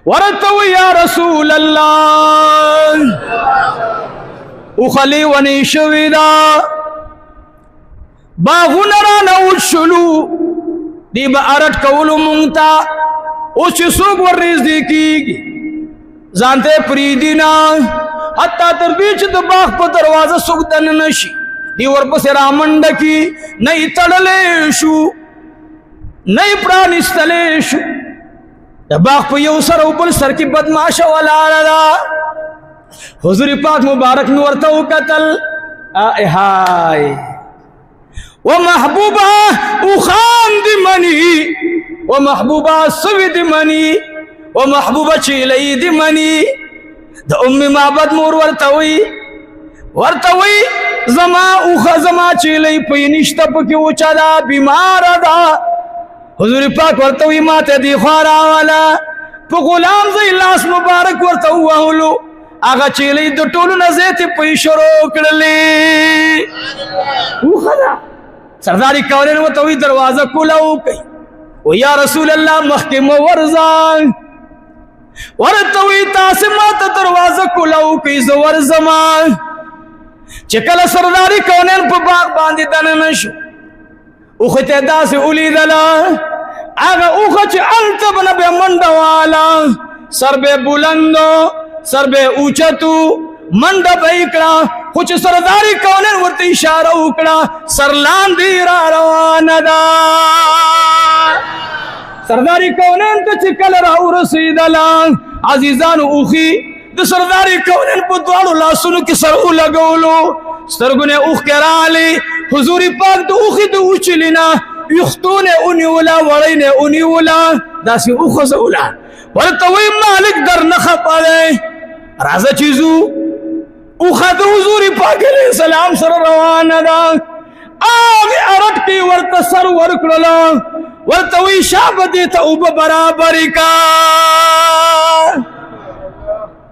वरतो या रसूल अल्लाह उखली वनी शविदा बाहुनरा नउशलू दीब अरट कौलु मुंगता उस सुख वर्रिज दी की जानते प्रीदिना हत्ता तरबीच द बाग पर दरवाजा सुख दन नशी दीवर पर से रामंड की नई तड़लेशु नई प्राणिस्तलेशु बाग पर ये सर ऊपर सर की बदमाशा वाला हुजूर पाक मुबारक नूरता कतल हाय वो महबूबा उखान दी मनी वो महबूबा सुवी दी मनी वो महबूबा चीलई दी मनी द उम्मी माबद मूर वर्तवी जमा उखा जमा चीलई पैनिश्तप की उचादा बीमार दा हुजूर पाक वर्तवी माते दी खारा वाला पो गुलाम ज़ई लास मुबारक वर्तवा हुलू आगा चीलई दो टोलू नज़ेती पैशरो कड़ली उखा सरदारी कौन वो तो दरवाजा खुलाऊ कई वो या रसूल अल्लाह महकिम वरजान वरतवी तासिमात दरवाजा खुलाऊ कई जवर जमान चकल सरदारी कौन पे बाग बांधी दन नशु उखते दास उली दला आगा उखच अंतब नबे मंडवाला सरबे बुलंदो सरबे ऊंचतू मंडप इकड़ा कुछ सरदारी कौन वर्ती इशारा उकड़ा सरलान दीरा रवानदा सरदारी कौन तो चिकल राउ रसीदला अजीजान उखी तो सरदारी कौन पुद्वाड़ो लासुन की सरऊ लगोलो सरगुने उख कराली हुजूरी पाक तो उखी तो उचलिना युख्तूने उनिवला वड़ीने उनिवला दासी उख जउला वरतवी मालिक दर नखा पाले राजा चीजू उखद हुजूर पाक सलाम सर रवाना दा आगे अरट की वर्त सर वर्कला वर्त वी शाबदी तौब बराबरी का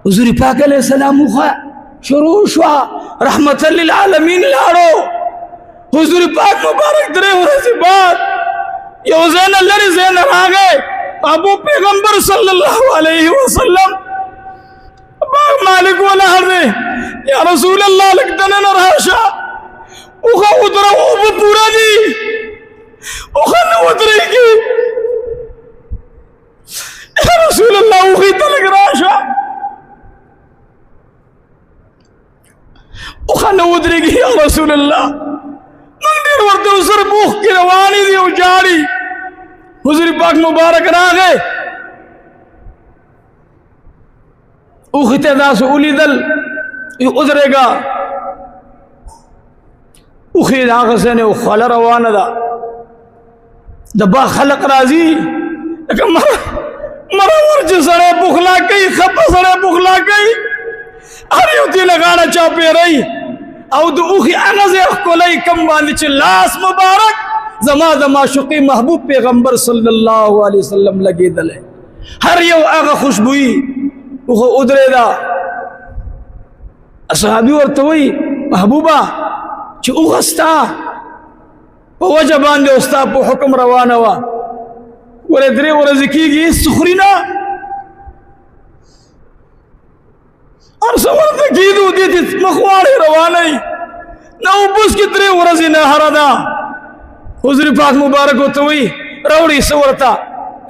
हुजूर पाक सलाम उखा शुरू शुआ रहमतल लिल आलमीन लाड़ो हुजूर पाक मुबारक दरे से बात यो ज़ैन अल्लाह ज़ैन आ गए अबू पैगंबर सल्लल्लाहु अलैहि वसल्लम मालिक वाला हरदे या रसूल अल्लाह लगदन न राशा उखा उतरा वो पूरा जी उखा न उतरेगी या रसूल अल्लाह उखी तलक राशा उखा न उतरेगी या रसूल अल्लाह मंदिर वर्ते उसर बुख की रवानी दी उजाड़ी हुजूर पाक मुबारक रागे उखते दास उली दल उजरेगा उखी दागसे ने खल रवाना दा दबा खलक राजी मरा वर्ज सड़े बुखला कई खप सड़े बुखला कई हर युती लगाना चापे रही औ दु उखी अनज़े कोलाई कम बांधी चिल्लास मुबारक जमा जमा शुकी महबूब पैगंबर सल्लल्लाहु अलैहि वसल्लम लगे दले हर यो आगा खुशबुई उखो उदरेदा असहाबी और तवई महबूबा ची उखस्ता वजह बांधे उस्ता पो हुक्म रवाना वा वरे दरे वरे जिकीगी सुखरीना और सवर तक कीदू दी थी मखवाड़े रवाना ही ना उबुस की दरे वरे जी ना हरादा हुजूर पाक मुबारक हो तवई रवड़ी सवरता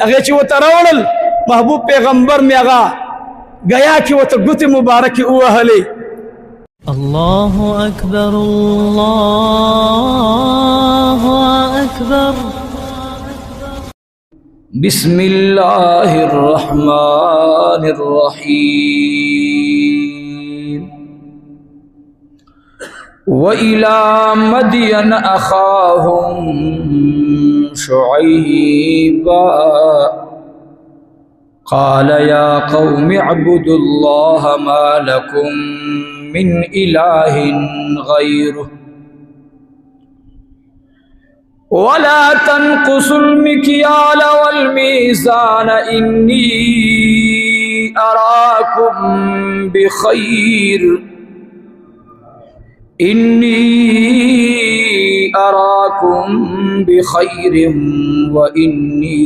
अगे ची वो तरावल महबूब पैगंबर में आगा गया कि वो तो गुत मुबारक की उहले अल्लाहु अकबर बिस्मिल्लाहिर्रहमानिर्रहीम व इला मदियन अखाहुम शुअयबा क़ाल या क़ौमि अब्दुल्लाह मा लकुम मिन इलाहिन गैरुह वला तनकुसुल मिक्याल वल मीज़ान इन्नी अराकुम बिखैर इन्नी أراكم بخير وإني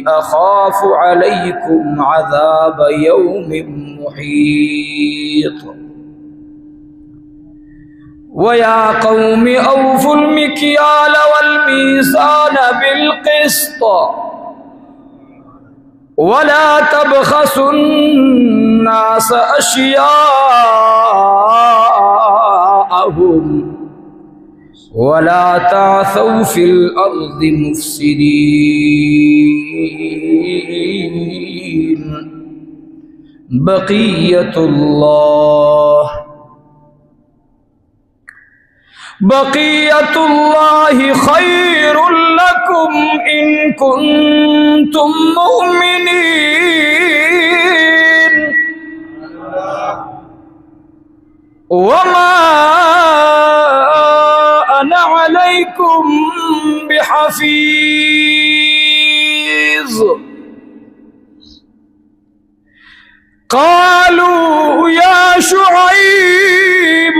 أخاف عليكم عذاب يوم محيط ويا قوم أوفوا المكيال والميزان بالقسط ولا تبخسوا الناس أشياءهم ولا تعثوا في الأرض مفسدين بقية الله خير لكم إن كنتم مؤمنين وما أنا عليكم بحفيظ قالوا يا شعيب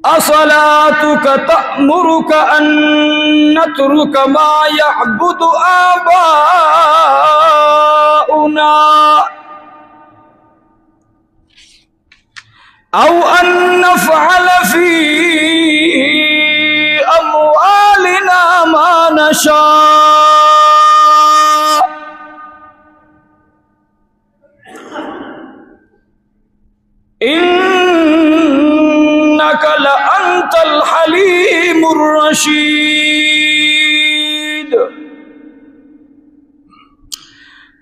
أصلاتك تأمرك أن نترك ما يعبد آباؤنا أو أن نفعل في أموالنا ما نشاء إنك لأنت الحليم الرشيد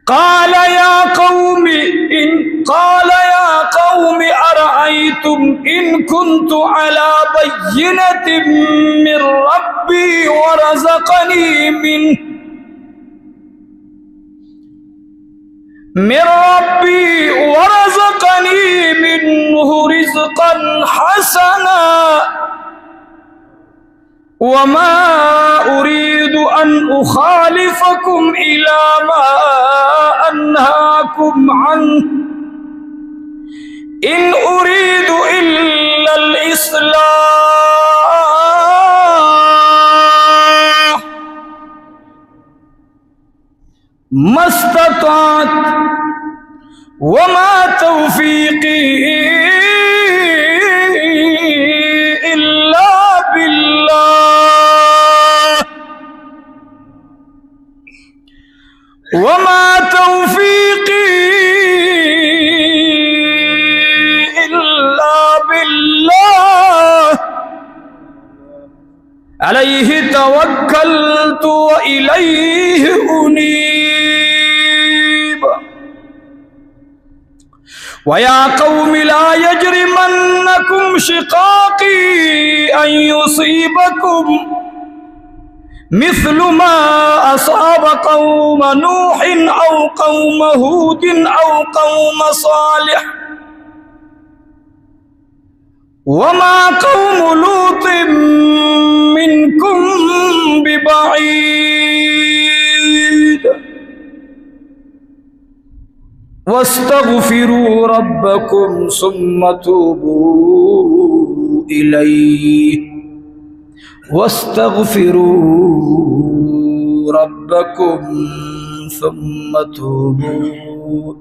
قال يا قوم أرأيتم إن كنت على بينة من ربي ورزقني منه رزقا حسنا وما أريد أن أخالفكم إلى ما أنهاكم عنه إن أريد إلا الإصلاح ما استطعت وما توفيقي إلا بالله وما توفيقي إلا بالله عليه توكلت وإليه أنيب ويا قوم لا يجرمنكم شقاقي أن يصيبكم مثل ما أصاب قوم نوح أو قوم هود أو قوم صالح وما قوم لوط منكم ببعيد واستغفروا ربكم ثم توبوا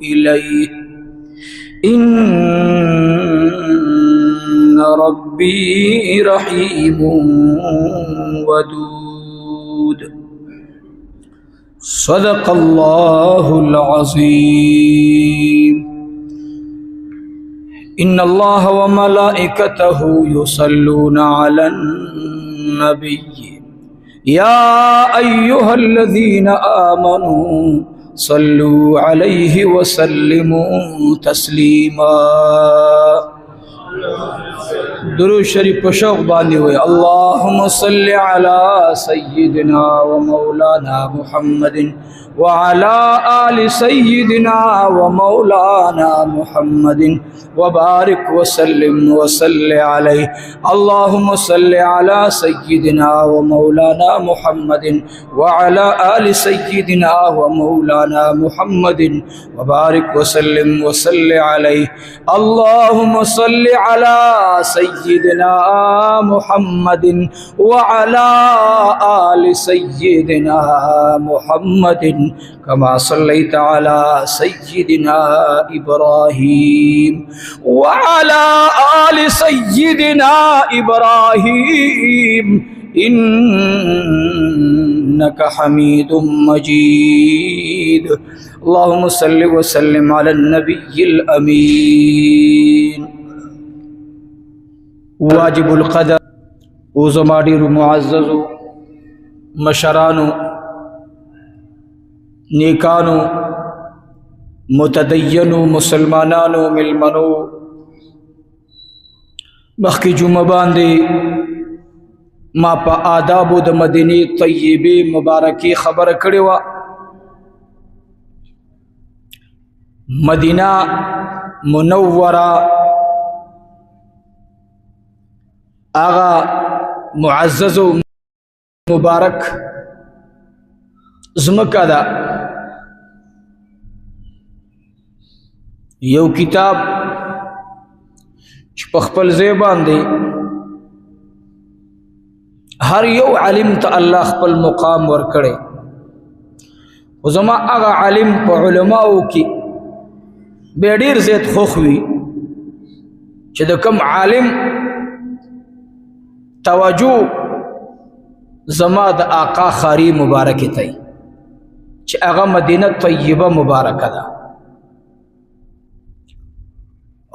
إليه إن ربي رحيم ودود صدق الله العظيم إن الله وملائكته يصلون على النبي يا أيها الذين آمنوا صلوا عليه وسلموا تسليما درود شریف کو شوق باندھے ہوئے اللهم صل على سيدنا ومولانا محمد وعلى آل سيدنا ومولانا محمد وبارك وسلم وصل عليه اللهم صل على سيدنا ومولانا محمد وعلى آل سيدنا ومولانا محمد وبارك وسلم وصل عليه اللهم صل على سيدنا محمد وعلى آل سيدنا محمد كما صليت على سيدنا إبراهيم وعلى آل سيدنا إبراهيم إنك حميد مجيد اللهم صل وسلم على النبي الأمين واجب القدر وزمادير معزز مشرانو نیکانو متدینو مسلمانانو ملمنو مخی جمعه باندې ما په آدابو د مدینه طیبه مبارکی خبر کړی و مدینه منوره آغا معزز و مبارک زمکه ده یو کتاب چې په خپل ځای باندې هر یو عالم ته الله خپل مقام ورکړي او زما هغه عالم په علماو کې به ډیر زیات خوښ وي چې د کوم عالم توجه زما د آقا خاری مبارک ته چې هغه مدینه طیبه مبارکه ده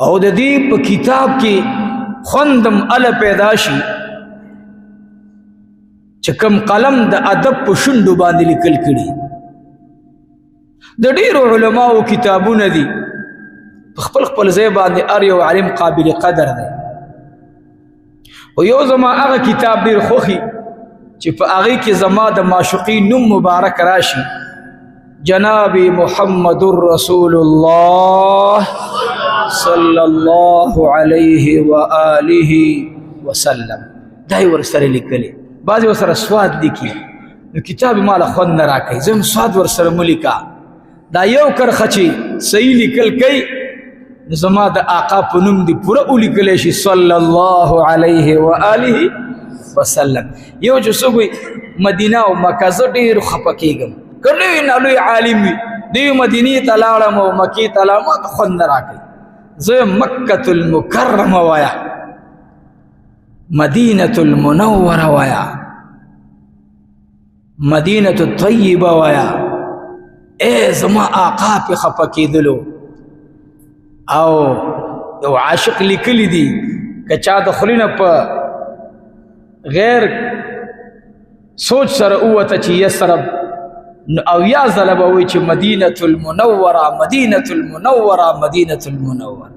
او د دې په کتاب کې خوندم ال پیدا شي چې کوم قلم د ادب په شونډو باندې لیکل کړي د ډیرو علماو کتابونه دي خپل خپل ځای باندې ار یو عالم قابل قدر دی او یو زما هغه کتاب ډیر خوخي چې په هغه کې زما د معشوقي نوم مبارک راشي جناب محمد رسول الله صلی الله علیه و آله وسلم دای ورسره لیکلی بعضی ورسره سواد لیکي نو کتاب مال خوند نه راکړي زم سواد ورسره ملیکا دا یو کرخچی صحیح لیکل کوي زما د آقا په نوم دی پوره ولیکل شي صلی الله علیه و آله وسلم یو جو سوی مدینه او مکه زه ډیر خپکیږم کله نه لوی عالم دی مدینه ته لاړم او مکی ته لاړم ته خوند راکړي زه مکه المکرمه وایا مدینه المنوره وایا مدینه الطیبه وایا اے زما آقا په خپکیدلو او یو عاشق لیکلی دی کچا د خلینه په غیر سوچ سره اوته چې یسرب او یا زلبوي چې مدینه المنوره مدینه المنوره مدینه المنوره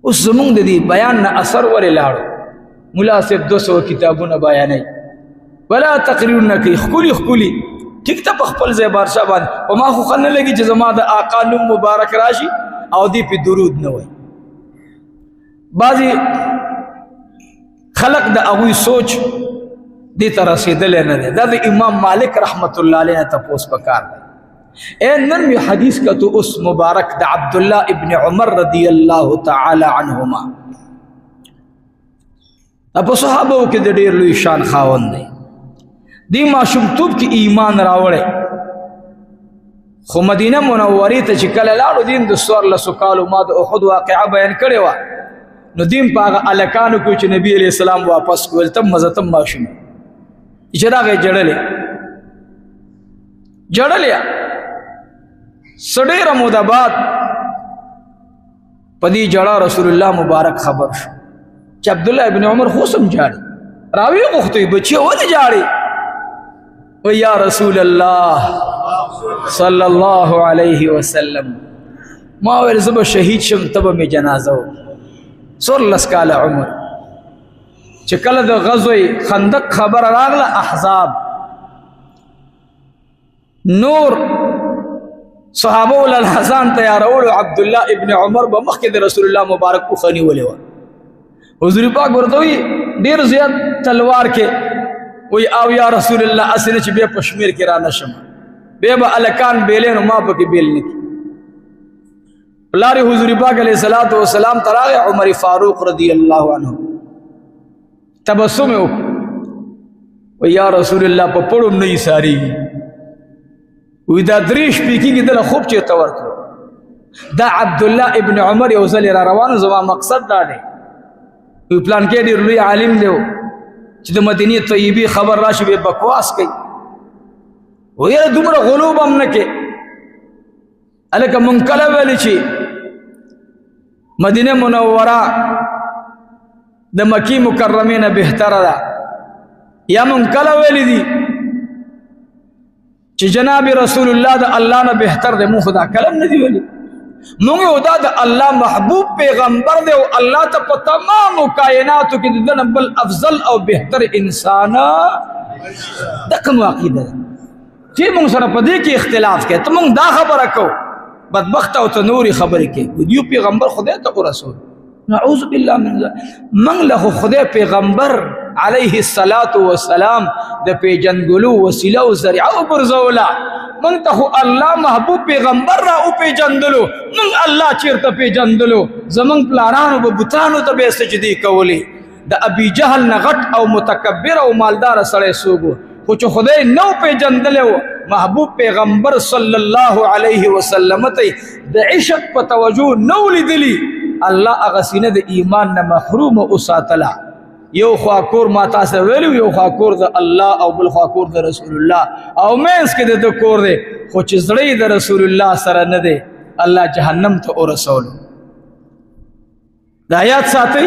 اوس زمونږ د دې بیان نه اثر ولې لاړو مولا صاحب 200 کتابونه بیانوي ولا تقریرونه کوي خولي خولي ټیک ته په خپل ځای بارشا باندې په ما خو خل نه لګي چې زما د آقا نوم مبارک راشي او دی په درود نه وای بعضی خلق د اغوی سوچ دی تر رسیدل نه ده د امام مالک رحمت الله علیه تپوس پکار اے نن می حدیث کا تو اس مبارک د عبد الله ابن عمر رضی الله تعالی عنهما ابو صحابه کې د ډیر لوی شان خاوند دی دی ماشومتوب کې ایمان راوړی خو مدینه منورې ته چې کله لاړو دین د سور لسو کالو ما د احد واقعه بیان کړې وه نو دین په هغه الکانو کې چې نبی علیہ السلام واپس کول تم مزه تم ماشوم چې راغی جړلې سډېره موده بعد په دې جړه رسول الله مبارک خبر شو چې عبد الله ابن عمر خو سم جاړي راوی غوښتي بچي ولې جاړي و یا رسول الله صلی الله علیه وسلم ما ویل زب شهید شم تب می جنازه سور لسکال عمر چې کله د غزوه خندق خبر راغله احزاب نور صحابه ول الحسن تیارول عبد الله ابن عمر بمخک د رسول الله مبارک کو خنی ولې و حضور پاک ورته وی ډیر زیات تلوار کې وی او یا رسول الله اسنه چې به پشمیر کې را نشم به الکان بیلین ما پکې بیل نکی لاري حضور پاک علیہ الصلوۃ والسلام تراغ عمر فاروق رضی اللہ عنہ تبسم و یا رسول الله په پړم نه ساری وی دا دریش پیکی کې دل خوب چې تور کړ دا عبد الله ابن عمر یو ځل را روانو زما مقصد دا دی وی پلان کې ډیر لوی عالم دی چې د مدینه طیبه خبر راشي به بکواس کوي وی دومره غلوب هم نه کې الک منکله ویل چې مدینه منوره د مکی مکرمه نه بهتره ده یا منکله ویل دي چې جناب رسول الله د الله نه بهتر دی مو خدا کلم نه دی ویلي موږ دا د الله محبوب پیغمبر دی او الله ته په تمام کائناتو کې د بل افضل او بهتر انسان د کوم عقیده چې موږ سره په دې کې اختلاف کې ته موږ دا خبره کو بدبخت او تنوري خبرې کې دیو پیغمبر خدای ته رسول نعوذ بالله من ذلك من له خدای پیغمبر علیه الصلاۃ والسلام د پیجنګلو وسیله او ذریعہ او برزولا من ته الله محبوب پیغمبر را او پیجندلو من الله چیرته پیجندلو زمون پلانانو به بوتانو ته به سجدي کولی د ابي جهل نغټ او متکبر او مالدار سره سوګو خو چې خدای نو پیجندلو محبوب پیغمبر صلی الله علیه وسلم ته د عشق په توجه نو لیدلی الله اغسینه د ایمان نه محروم او ساتلا یو خواکور ما تاسو ویلو یو خواکور د الله او بل خواکور د رسول الله او مینس کې د کور دی خو چې زړی د رسول الله سره نه دی الله جهنم ته او رسول د آیات ساتي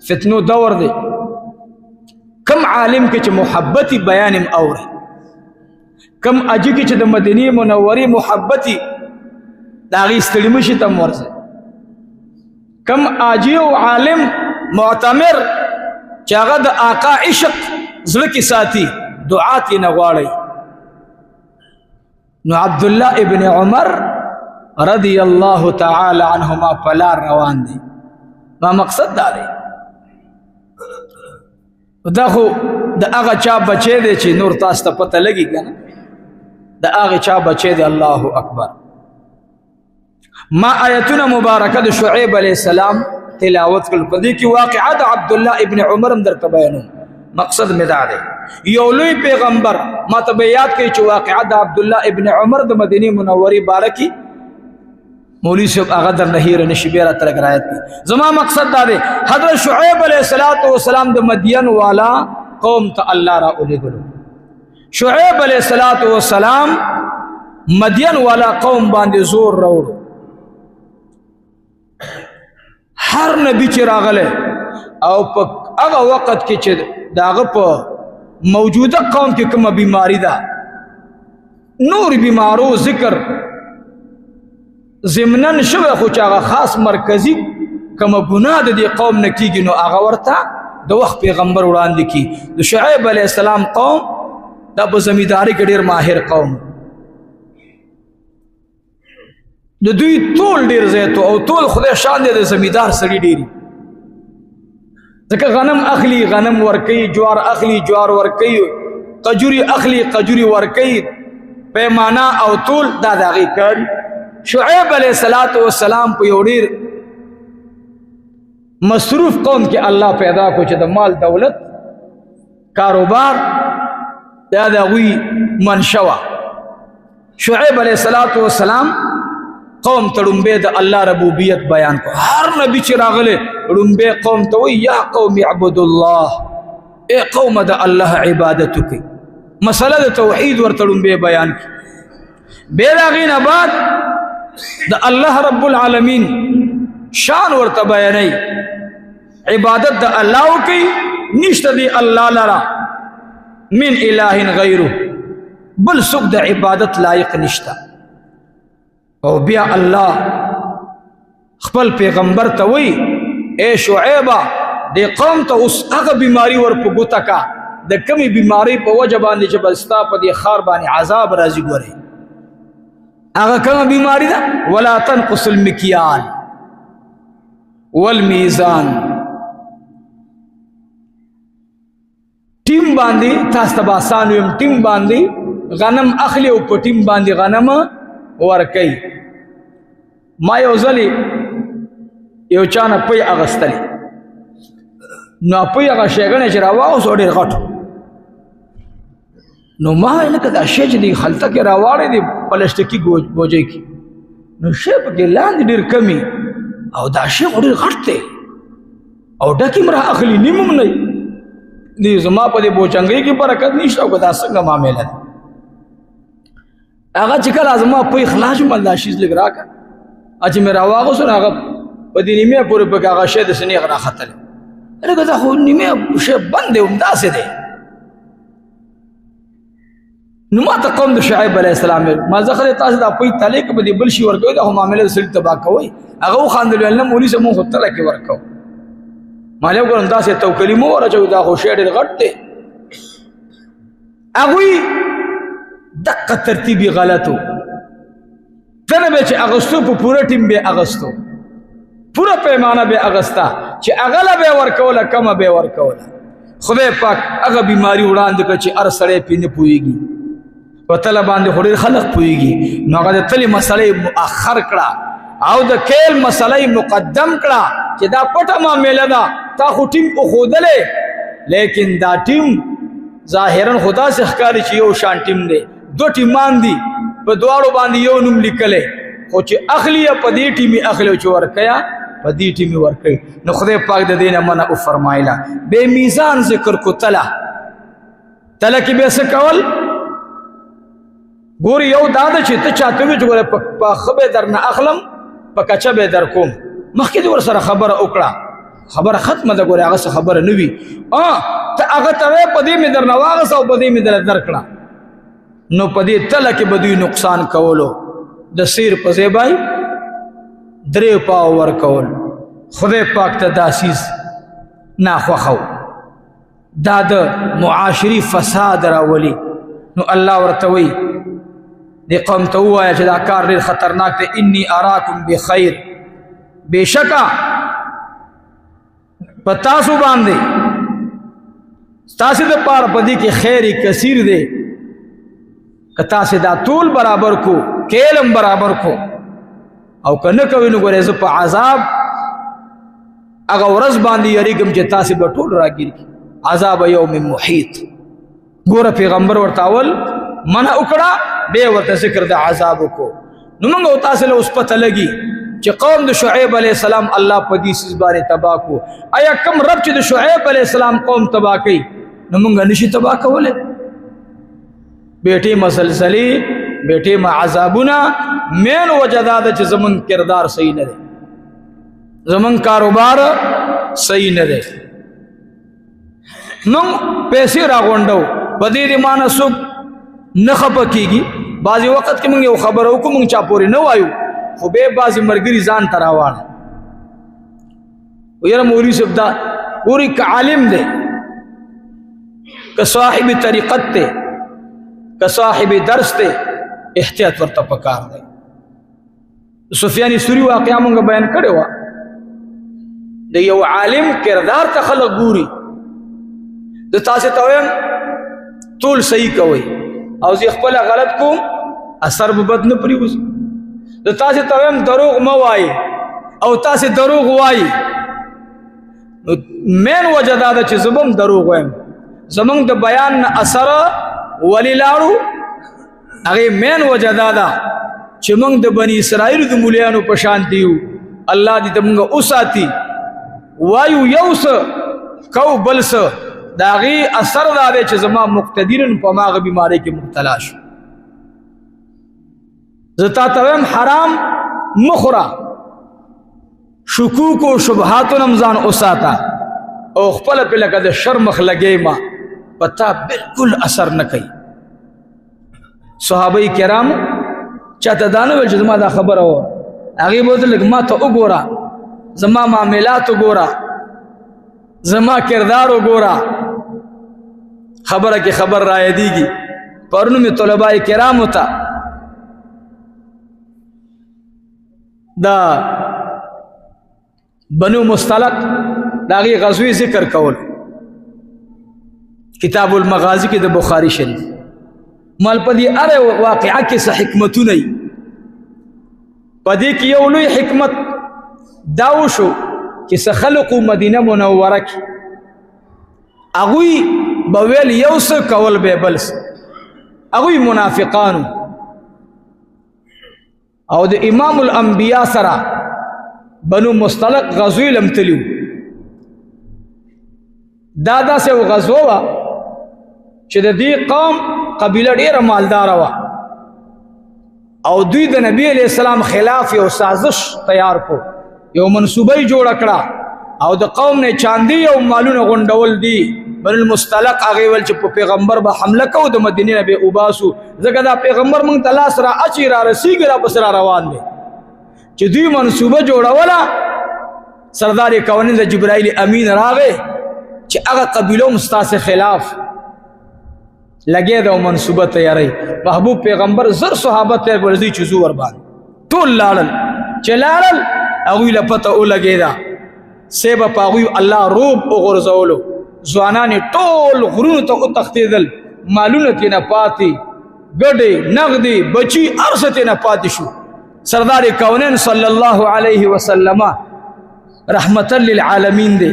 فتنو دور دی کم عالم کې چې محبتي بیانم اوري کم اجي کې چې د مدینه منورې محبتي دا غي ستړي مشي تم ورسه کم اجي او عالم معتمر چې هغه د آقا عشق زړه کې ساتي دعات یې نه غواړي نو عبد الله ابن عمر رضی الله تعالی عنهما پلار روان دي ما مقصد دا دی دا خو د هغه چا بچی دی چې نور تاسو ته پته لګي کنه د هغه چا بچی دی الله اکبر ما آیتونه مبارکه د شعیب علیہ السلام تلاوت کړل په دې کې واقعه د عبد الله ابن عمر هم درته بیانوم مقصد مې دا دی یو لوی پیغمبر ما ته یاد کړي چې واقعه د عبد الله ابن عمر د مدینه منورې بارکی مولوی صاحب هغه در نهیر نشي بیره تر غرایت کی زما مقصد دا دی حضرت شعیب علیہ السلام د مدین والا قوم ته الله را اولګلو شعیب علیہ السلام مدین والا قوم باندې زور راوړو هر نبی چې راغله او په هغه وخت کې چې داغه په موجوده قوم کې کومه بیماری ده نور بیمارو ذکر ضمنن شوه خو چې هغه خاص مرکزی کومه ګناه د دې قوم نه کیږي نو هغه ورته د وخت پیغمبر وړاندې کی د شعیب علیہ السلام قوم د په زمینداری کې ډیر ماهر قوم د دوی ټول ډیر زیاتو او ټول خدای شان دي د زمیندار سړي ډیری ځکه غنم اخلي غنم ورکي جوار اخلي جوار ورکي قجوري اخلي قجوري ورکي پیمانه او ټول دا دغه کړ شعیب علیہ السلام په یو ډیر مصروف قوم کې الله پیدا کو چې د مال دولت کاروبار دا دغوی منشوا شعیب علیہ السلام قوم ته ډومبه د الله ربوبیت بیان کو هر نبی چې راغله ډومبه قوم ته وی یا قوم اعبدوا الله اے قوم د الله عبادت کوي مسله د توحید ورته ډومبه بیان کی بیرغین بعد د الله رب العالمین شان ورته بیانای عبادت د الله کوي نشته دی الله لرا من اله غیره بل څوک د عبادت لایق نشته او بیا الله خپل پیغمبر ته وی اے شعیبہ دې قوم ته اوس هغه بیماری ورپو ګوتا کا د کمی بیماری په وجه باندې چې بستا په دې خار باندې عذاب راځي ګوري هغه کومه بیماری ده ولا تنقص المکیال والمیزان ټیم باندې تاسو ته آسان ویم ټیم باندې غنم اخلي او په ټیم باندې غنم ورکي ما یو ځلې یو چانه پي اغستلی نو پي هغه شیګنې چې راواغوس ډېر غټ نو ما لکه دا شی چې دی خلطه کې راواړې دی پلاستیکي بوجۍ کې نو شی پکې لاندې ډېر کمی او دا شی ډېر غټ دی او ډکې مره اخلي نیم هم نه دی زما په دې بوچنګۍ کې برکت نشته او دا څنګه معامله ده هغه چې کله زما پي خلاص مل دا شیز لګ راکړه چې مې راواغوس نو هغه په دې نیمه پورې پکې هغه شی د سنیغ راختلی لکه دا خو نیمه شی بند دی همداسې دی نو ما ته قوم د شعیب علیه السلام ما زه خدای تاسو دا پوی تلی که به دې بل شي ورکوئ دا خو معامله د سړي تباه کوئ هغه وخاندلو الله مولي صاحب مونږ خو تله کې ورکوو ما له وګورم داسې توکلي مو ورچوي دا خو شی ډېر غټ دی هغوی دقه ترتیب یې غلط و دنه به چې اغستو په پوره ټیم به اغستو پوره پیمانه به اغستا چې اغله به ورکوله کمه به ورکوله خدای پاک هغه بیماری وړاندې کړه چې هر سړی پې نه پوهېږي په تله باندې خو ډېر خلک پوهېږي نو هغه د تلې مسله مؤخر کړه او د کیل مسله مقدم کړه چې دا پټه معامله ده تا خو ټیم وښودلی لیکن دا ټیم ظاهرا خو داسې ښکاري چې یو شان ټیم دی دو ټیمان دي په دواړو باندې یو نوم لیکلی خو چې اخلي یا په دې ټیمې اخلي او چې ورکیا په دې ټیمې ورکوي نو خدای پاک د دې نه منع وفرمایله بې میزان ذکر کو تله کې به څه کول ګورې یو دا ده چې ته چاته وي چې ګوره په ښه به در نه اخلم په کچه به در کوم مخکې دې ورسره خبره وکړه خبره ختمه ده ګوره هغه څه خبره نه وي ته هغه ته وایې په دې مې در نه واغسته او په دې مې در درکړه نو په دې تله کې به دوی نقصان کولو د سیر په ځای باندې درې پاو ورکول خدای پاک ته دا سیز ناخوښه دا د معاشري فساد راولي نو الله ورته وایي دې قوم ته ووایه چې دا کار ډېر خطرناک دی انی اراکم بخیر بېشکه په تاسو باندې ستاسې دپاره په دې کې خیر کثیر دی که تاسې دا ټول برابر کو کیلم برابر کو او که نه کوئ نو ګورئ زه په عذاب هغه ورځ باندې یریږم چې تاسې به ټول راګیر کړي عذاب یوم محیط ګوره پیغمبر ورته اول منع وکړه بیا ورته ذکر د عذاب وکړو نو موږ او تاسې له اوس پته لګي چې قوم د شعیب علیه السلام الله په دې څیز باندې تباه کړو آیا کوم رب چې د شعیب علیه السلام قوم تباه کوي نو موږ نشي تباه کولی بیٹی مسلسلی بیٹی ما عذابونه مین وجه دا ده چې زمون کردار صحیح نه دی زمون کاروبار صحیح نه دی موږ پیسې راغونډو په دې دې مانه څوک نه خفه کېږي بعضې وخت کې موږ یو خبره وکړو موږ چا پورې نه وایو خو بیا بعضې ملګري ځان ته راواړه یاره مولوي صاحب دا ګورې که عالم دی که صاحب طریقت دی که صاحب درس دی احتیاط ورته پکار دی سفیان ثوری واقعه مونږ بیان کړې وه د یو عالم کردار ته خلک ګوري زه تاسې ته وایم ټول صحیح کوئ او زه خپله غلط کوم اثر به بد نه پرېوځي زه تاسې ته وایم دروغ مه وایي او تاسې دروغ وایي نو مین وجه دا ده چې زه به هم دروغ وایم زمونږ د بیان نه اثر ولی لاړو هغې مین وجه دا ده چې موږ د بني اسرائیلو د مولیانو په شانتې یو الله دې ته موږ وساتي وایو یو څه کو بل څه د هغې اثر دا دی چې زما مقتدیرن په هماغه بیمارۍ کې مبتلا شو زه تا ته وایم حرام مه خوره شکوک و شبهاتو نه هم ځان وساته او خپله پې لکه د شر مخ لګی ما په تا بلکل اثر نه کوي صحابه کرامو چاته دا نه ویل چې زما دا خبره وه هغې به ورته لږ ما ته وګوره زما معاملات وګوره زما کردار وګوره خبره کې خبر را یادېږي پرونو مې طلباء کرامو ته دا بنو مستلق د هغې غزوې ذکر کول کتاب المغازی کې د بخاري شریف مال په دې هره واقعه کې څه حکمتونه وي په دې کې یو لوی حکمت دا وشو چې څه خلقو مدینه منوره کې هغوی به ویل یو څه کول به بل څه هغوی منافقانو او د امام الانبیاء سره بنو مستلق غزوې لم تلیو دا داسې یو غزوه وه چې د دې قوم قبیله ډېره مالداره وه او دوی د نبی علیہ السلام خلاف یو سازش تیار کو یو منصوبه جوړه کړه او د قوم نه چاندي او مالونه غونډول دي بل المستلق هغه ول چې په پیغمبر به حمله کو د مدینه نه به وباسو ځکه دا پیغمبر مونږ ته لاس را اچي را رسیږي را پس را روان دي چې دوی منصوبه جوړوله سردار کونین د جبرائیل امین راغی چې هغه قبیلو مستاسه خلاف لګې دا منصوبه تیاری محبوب پیغمبر زر صحابه ته ورځي چې زو ور باندې ټول لاړل چې لاړل هغوی له پته ولګېده سیبه په هغوی الله روب وغورځولو ځوانان ټول غرونو ته وتښتېدل مالونه ترې نه پاتې ګډې نغدې بچي هر څه ترې نه پاتې شو سردار کونین صلی الله علیه وسلم رحمتا للعالمین دی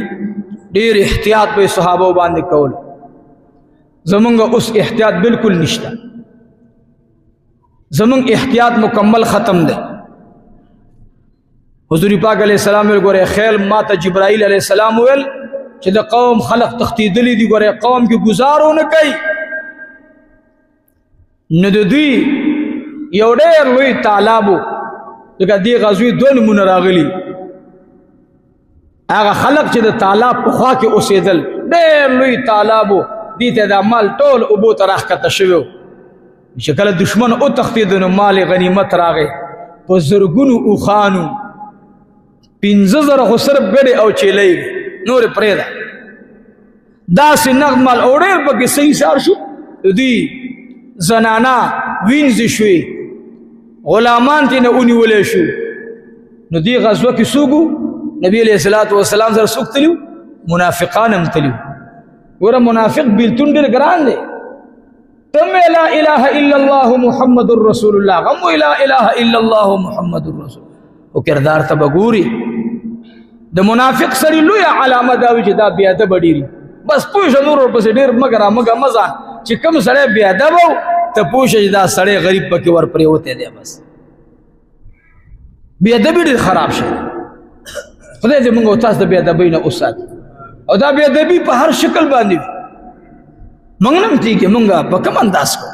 ډېر احتیاط به صحابه باندې کول زمونږ اوس احتیاط بالکل نشته زمونږ احتیاط مکمل ختم دی حضور پاک علیہ السلام ویل ګوره خیل ما ته جبرائیل علیہ السلام ویل چې د قوم خلق تښتېدلي دي ګوره قوم کې ګزارو نه کوي نو د دوی یو ډېر لوی تالاب و لکه دې غزوې دوه نومونه راغلي هغه خلق چې د تالاب په خوا کې اوسېدل ډېر لوی تالاب و دې ته دا مال ټول اوبو ته راښکته شوی و چې کله دشمن وتښتېد نو مال غنیمت راغی په زرګونو اوښانو 15,000 خو صرف ګډې او چیلۍ وې نورې پرېږده داسې نغد مال او ډېر پکې صحیح سار شو دوی زنانه وینځې شوې غلامان ترې نه ونیولی شو نو دې غزوه کې څوک وو نبي علیه الصلاة والسلام سره څوک تلي وو منافقان هم تلي وو ګوره منافق بیلتون ډېر ګران دی تم لا اله الا الله محمد رسول الله غم لا اله الا الله محمد رسول او کردار ته به ګوري د منافق سړي لویه علامه دا وي چې دا بې ادبه ډېري بس پوه شه نور ورپسې ډېر مه ګرامه مه چې کوم سړی بې ادبه و ته پوه شه چې دا سړی غریب پکې ور پرېوتی دی بس بې ادبي ډېر خراب شی خدای دې موږ او تاسو د بې ادبۍ نه وساتي او دا بې ادبي په هر شکل باندې وي موږ نه هم تېږي موږ په کوم انداز کوو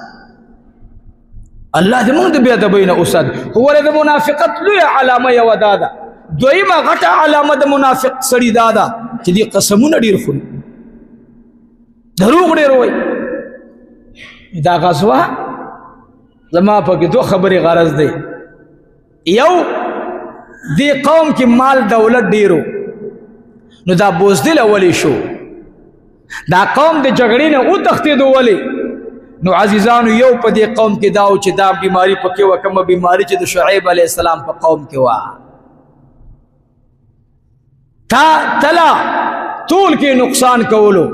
الله دې موږ د بې ادبۍ نه وساتي خو ولې د منافقت لویه علامه یوه دا ده دویمه غټه علامه د منافق سړي دا ده چې دې قسمونه ډېر خوري دروغ ډېر وایي دا غزوه زما پکې دوه خبرې غرض دی یو دې قوم کې مال دولت ډېرو نو دا بوزدله ولې شو دا قوم د جګړې نه وتښتېدو ولې نو عزیزانو یو په دې قوم کې دا و چې دا بیماري پکې وه کومه بیماري چې د شعیب علیه السلام په قوم کې وه تلا طول کې نقصان کولو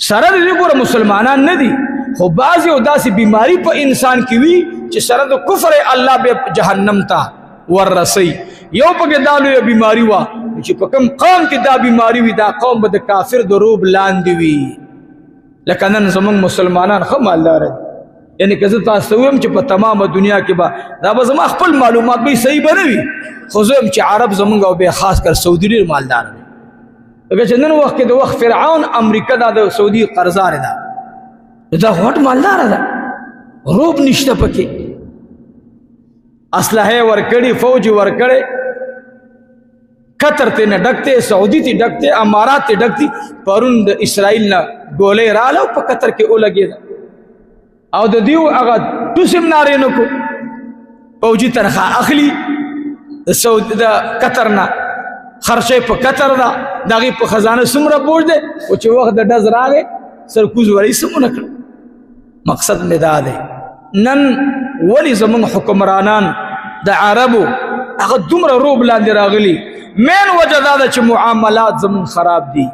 سره د دې ګوره مسلمانان نه دي خو بعضې او داسې بیماري په انسان کې وي چې سره د کفر الله به جهنم ته وررسي یو پکې دا لویه بیماري وه چې په کوم قوم کې دا بیماري وي دا قوم به د کافر د روب لاندې وي لکه نن زمونږ مسلمانان ښه مالداره دي یعنې که زه تاسو ته ویم چې په تمامه دنیا کې به دا به زما خپل معلومات به صحیح به نه وي خو زه یم چې عرب زمونږ او بیا خاص کر سعودي ډېر مالدار دی لکه چې نن وخت کې د وخت فرعون امریکا دا د سعودي قرضدار ده دا غټ مالداره ده روب نشته پکې اسلحه ورکړي فوج ورکړي قطر ته نه ډکته سعودي ته ډکته امارات ته ډکتي پرون د اسرائیل نه ګولې رااله په قطر کې ولګېده او د دیو هغه ټوسم نارې نه کو فوجي تنخوا اخلي سعودي د قطر نه خرچه په قطر ده دغه په خزانه څومره بوج ده او چې وخت د ډز راغی سرکوز ولی سمونه کړ. مقصد مې دا دی نن ولی زمونږ حکمرانان د عربو هغه دومره روب لاندې راغلي؟ مین وجه دا ده چې معاملات زمونږ خراب دي.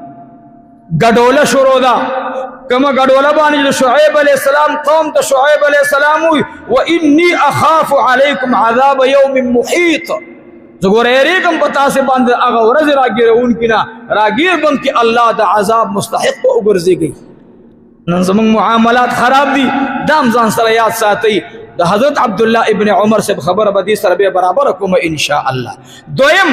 ګډوله شروع ده. کما ګډوله باندې شعیب علیہ السلام قوم ته شعیب علیہ السلام وی وانی اخاف علیکم عذاب یوم محیط، زه ګوره یریږم په تاسې باندې هغه ورځ راګیرونکي نه، راګیر بم چې الله د عذاب مستحق به وګرځېږي. نن زمونږ معاملات خراب دي، دام ځان سره یاد ساتئ. د حضرت عبدالله ابن عمر صاحب خبره به دې سره بیا برابره کوم ان شاء الله. دویم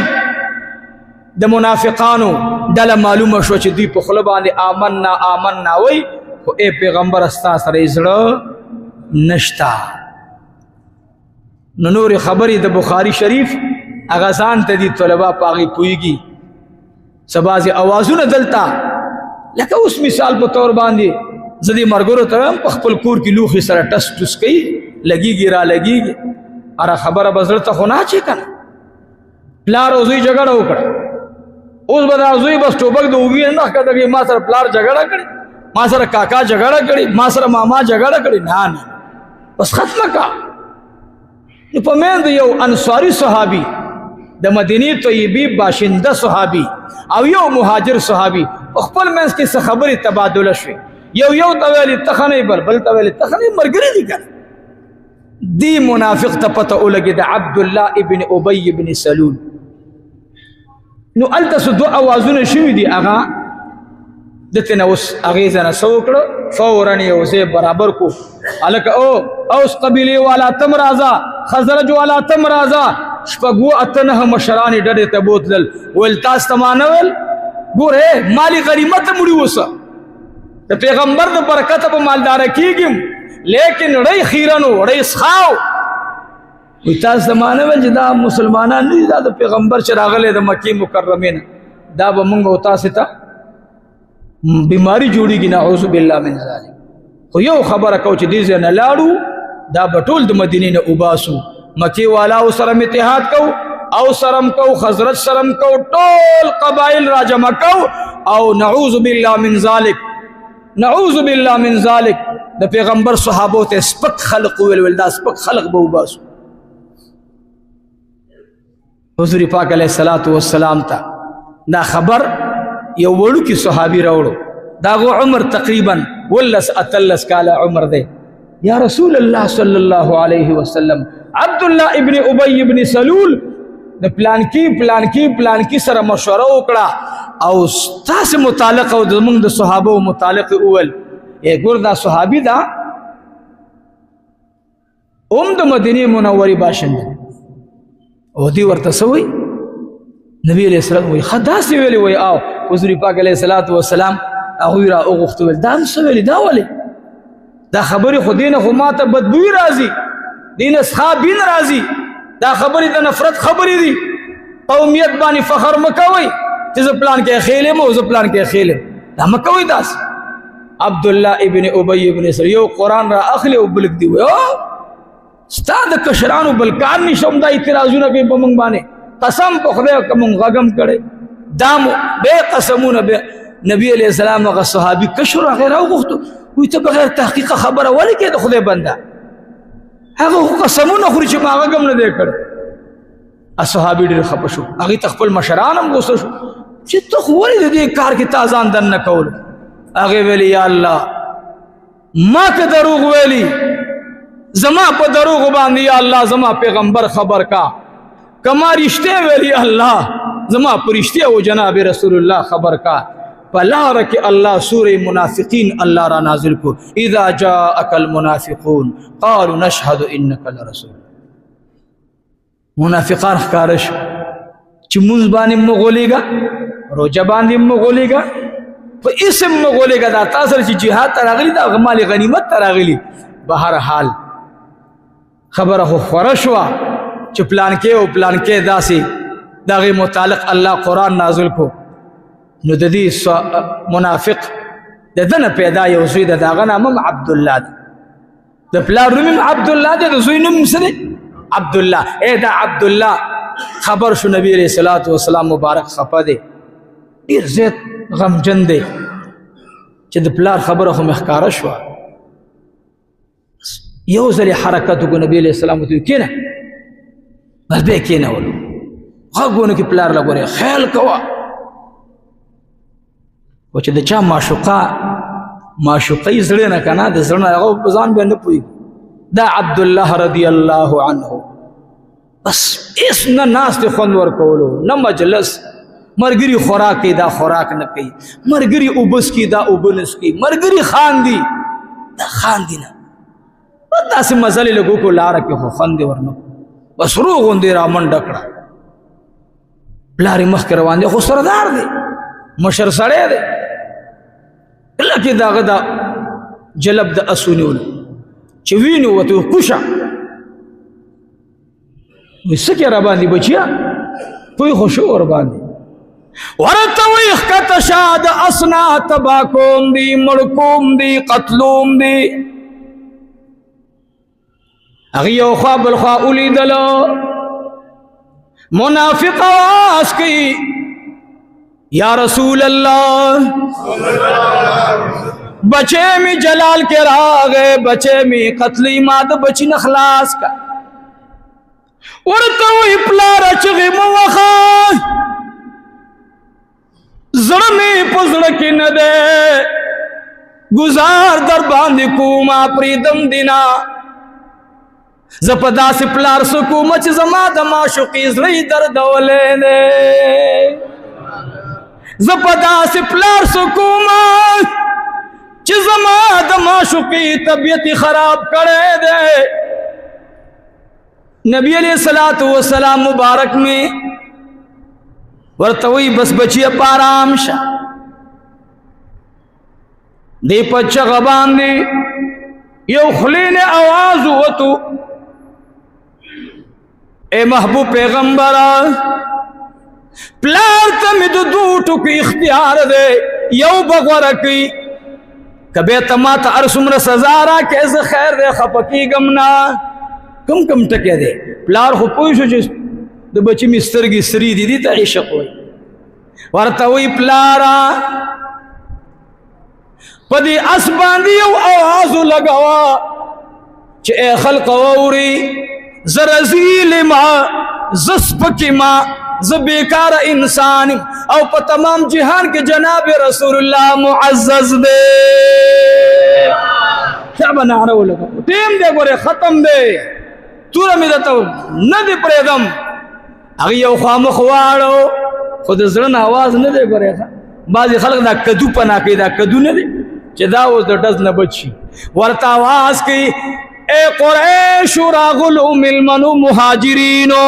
د منافقانو ډله معلومه شو چې دوی په خوله باندې آمنا آمنا وای، خو ای پیغمبر ستا سره یې زړه نشته. نو نورې خبرې د بخاري شریف هغه ځان ته دي طلبا په هغې پوهېږي. څه بعضې اوازونه دلته لکه اوس مثال په طور باندې زه دې ملګرو ته وایم په خپل کور کې لوښي سره ټس ټوس کوي، لګېږي را لګېږي، هره خبره به زړه ته خو نه اچې که نه. پلار او زوی جګړه وکړه، اوس به دا زوی بس ټوپک د اوږې نه ښکته کوي ما سره پلار جګړه کړې، ما سره کاکا جګړه کړې، ما سره ماما جګړه کړې. نه نه بس ختمه کا. نو په منځ یو انصاري صحابي د مدینې طیبې باشنده صحابي او یو مهاجر صحابي په خپل منځ کې څه خبرې تبادله شوې. یو ته ویلې تخه نه بل ته ویلې تخه نه، ملګري دي که نه. دی منافق ته پته ولګېده عبدالله ابن ابی ابن سلول. نو هلته څه دوه اوازونه شوي دي، هغه دته نه اوس هغې ځنه څه وکړه فورا یو ځای برابر کو. هلکه اوس قبیلې والا تم راځه، خزرج والا تم راځه. شپږ اته نهه مشران یې ډډې ته بوتلل، ویل تاسو ته ما نه ویل ګوره مالي غنیمت مړي اوسه، د پیغمبر د برکته به مالداره کېږم، لیکن ړی خیرنو ړی څښاو. وی تاسو ته ما نه ویل چې دا مسلمانان نه دي، دا د پیغمبر چې راغلی د مکې مکرمې نه، دا به موږ او تاسې ته بیماری جوړېږي، نعوذ بالله من ذلک. خو یو خبره کو چې دې ځای نه لاړو دا به ټول د مدینې نه وباسو. مکې والاو سره اتحاد کو، او سرم کو، خزرج سرم کو، ټول قبایل را جمع کو، او نعوذ بالله من ذلک، نعوذ بالله من ذلک د پیغمبر صحابو ته سپک خلق ویل دا سپک خلق به وباسو. حضور پاک علیه الصلاۃ والسلام ته دا خبر یو وړوکی صحابي راوړو، دا غو عمر تقریبا 18 کاله عمر دی. یا رسول الله صلی الله علیه وسلم عبدالله ابن ابی ابن سلول د پلانکی سره مشوره وکړه او ستاسې متعلق او زمونږ د صحابو متعلق وویل ګور دا صحابي دا د مدینې منورې باشنده او دی ورته څه وایي نبی علیہ السلام وایي ښه داسې ویلې وایي او حضور پاک علیه الصلاۃ والسلام هغوی را وغوښته ویل دا هم څه ویلې دا ولې دا خبرې خو دې نه خو ما ته بدبوی راځي دې نه صحابین راځي دا خبرې د نفرت خبرې دي قومیت باندې فخر مه کوئ چې زه پلان کې خیل یم او زه پلان کې خیل یم دا مه کوئ داسې عبدالله ابن ابی ابن سلول یو قرآن را اخلي او بلک دی وایي ستا د کشرانو بل کار نشم دا اعتراضونه کوي په موږ باندې قسم په خدای که موږ غږم کړی دا بې قسمونه نبی علیہ السلام هغه صحابي کشر هغې راوغوښتو وایي ته بغیر تحقیقه خبره ولې کې د خدای بنده هغه قسمونه خوري چې ما غږم نه دی کړی صحابي ډېر خفه شو هغې ته خپل مشران هم غوسه شو چې ته خو ولې د دې کار کې تا ځان دننه کولو هغې ویلي یا الله ما که دروغ ویلي زما په دروغ باندې یا الله زما پیغمبر خبر کا کما رشته ویلی الله زما په رشته او جناب رسول الله خبر کا پلار کې الله سوره منافقین الله را نازل کو اذا جاءك المنافقون قالوا نشهد انك لرسول منافقان ښکارش چې مونږ باندې مغولېګا روزه باندې مغولېګا په اسم مغولېګا دا تاسو چې jihad تراغلی دا مال غنیمت تراغلی بهر حال خبره خو خوره شوه چې پلان کې او پلان کې داسې د هغې متعلق الله قرآن نازل کو نو د دې منافق د ده نه پیدا یو زوی ده د هغه نام هم عبدالله ده د پلار نوم هم عبدالله ده د زوی نوم څه دی عبدالله دا عبدالله خبر شو نبی علیہ الصلوۃ والسلام مبارک خفه دی ډېر زیات غمجن دی چې د پلار خبره خو مخکاره شوه یو ځل حرکت وکړو نبی علیه السلام ورته وویل کېنه بس بیا یې کېنولو غږ ونه کړي پلار له ګورې خیال کوه و چې د چا معشوقۍ زړه نه که نه د زړه نه هغه په ځان بیا نه پوهېږي دا عبدالله رضی الله عنه بس هېڅ نه ناستې خوند ورکولو نه مجلس مرګري خوراک کوي دا خوراک نه کوي مرګري اوبه څکي دا اوبه نه څکي مرګري خاندي دا خاندي نه داسې مزلې لږ وکړو لاره کې خو خوند یې ورنه بس روغ غوندې را منډه کړه پلار یې مخکې روان دی خو سردار دی مشر سړی دی کله کې د هغه دا جلب د اس ونیولو چې وینې وته کوشه وایي څه کې را باندې بچیا پوی خو شو ور باندې ورته وایي ښکته شه د اس نه تبا کوم دي مړ کوم دي قتلوم دي هغه یو خوا بل خوا ولیدلو منافق آواز کوي یا رسول الله بچے میں جلال کے راغے بچے میں قتلی ماد بچی نخلاص کا ورته وی پلار چغی موخا زړه می پزړه کې نه ده گزار در باندې کوما پریدم دینا زپدا سے پلار سکو مچ زما د معشوقی زړی دردولې نه زپدا سے پلار سکو چې زما د معشوقی طبیعت خراب کړي دے نبی علیہ الصلوۃ والسلام مبارک میں ورتوی بس بچی پارام شه دی پچ غبان دی یو خلین आवाज وتو اے محبوب پیغمبر پلار تم دو دوټو کی اختیار دے یو بغور کی کبه تما ته ارسمره سزا را کې ز خیر دے خپکی غمنا کم کم ټکه دے پلار خو پوه شو چې د بچی مسترګي سری دي ته عشق وي ورته وی پلارا پدی اس باندې یو आवाज لگاوا چې اے خلق ووري زرزیل ما زسپک ما ز بیکار انسان او په تمام جهان کې جناب رسول الله معزز دے شعبان عرو لگا ټیم دے ګوره ختم دے تور می دته نه دی پرېدم هغه یو خامخ واړو خود زړه आवाज نه دی ګوره بعضی خلک دا کدو پنا کوي دا کدو نه دی چې دا اوس د ډز نه بچي ورته आवाज کوي اے قریش راغلو ملمنو مهاجرینو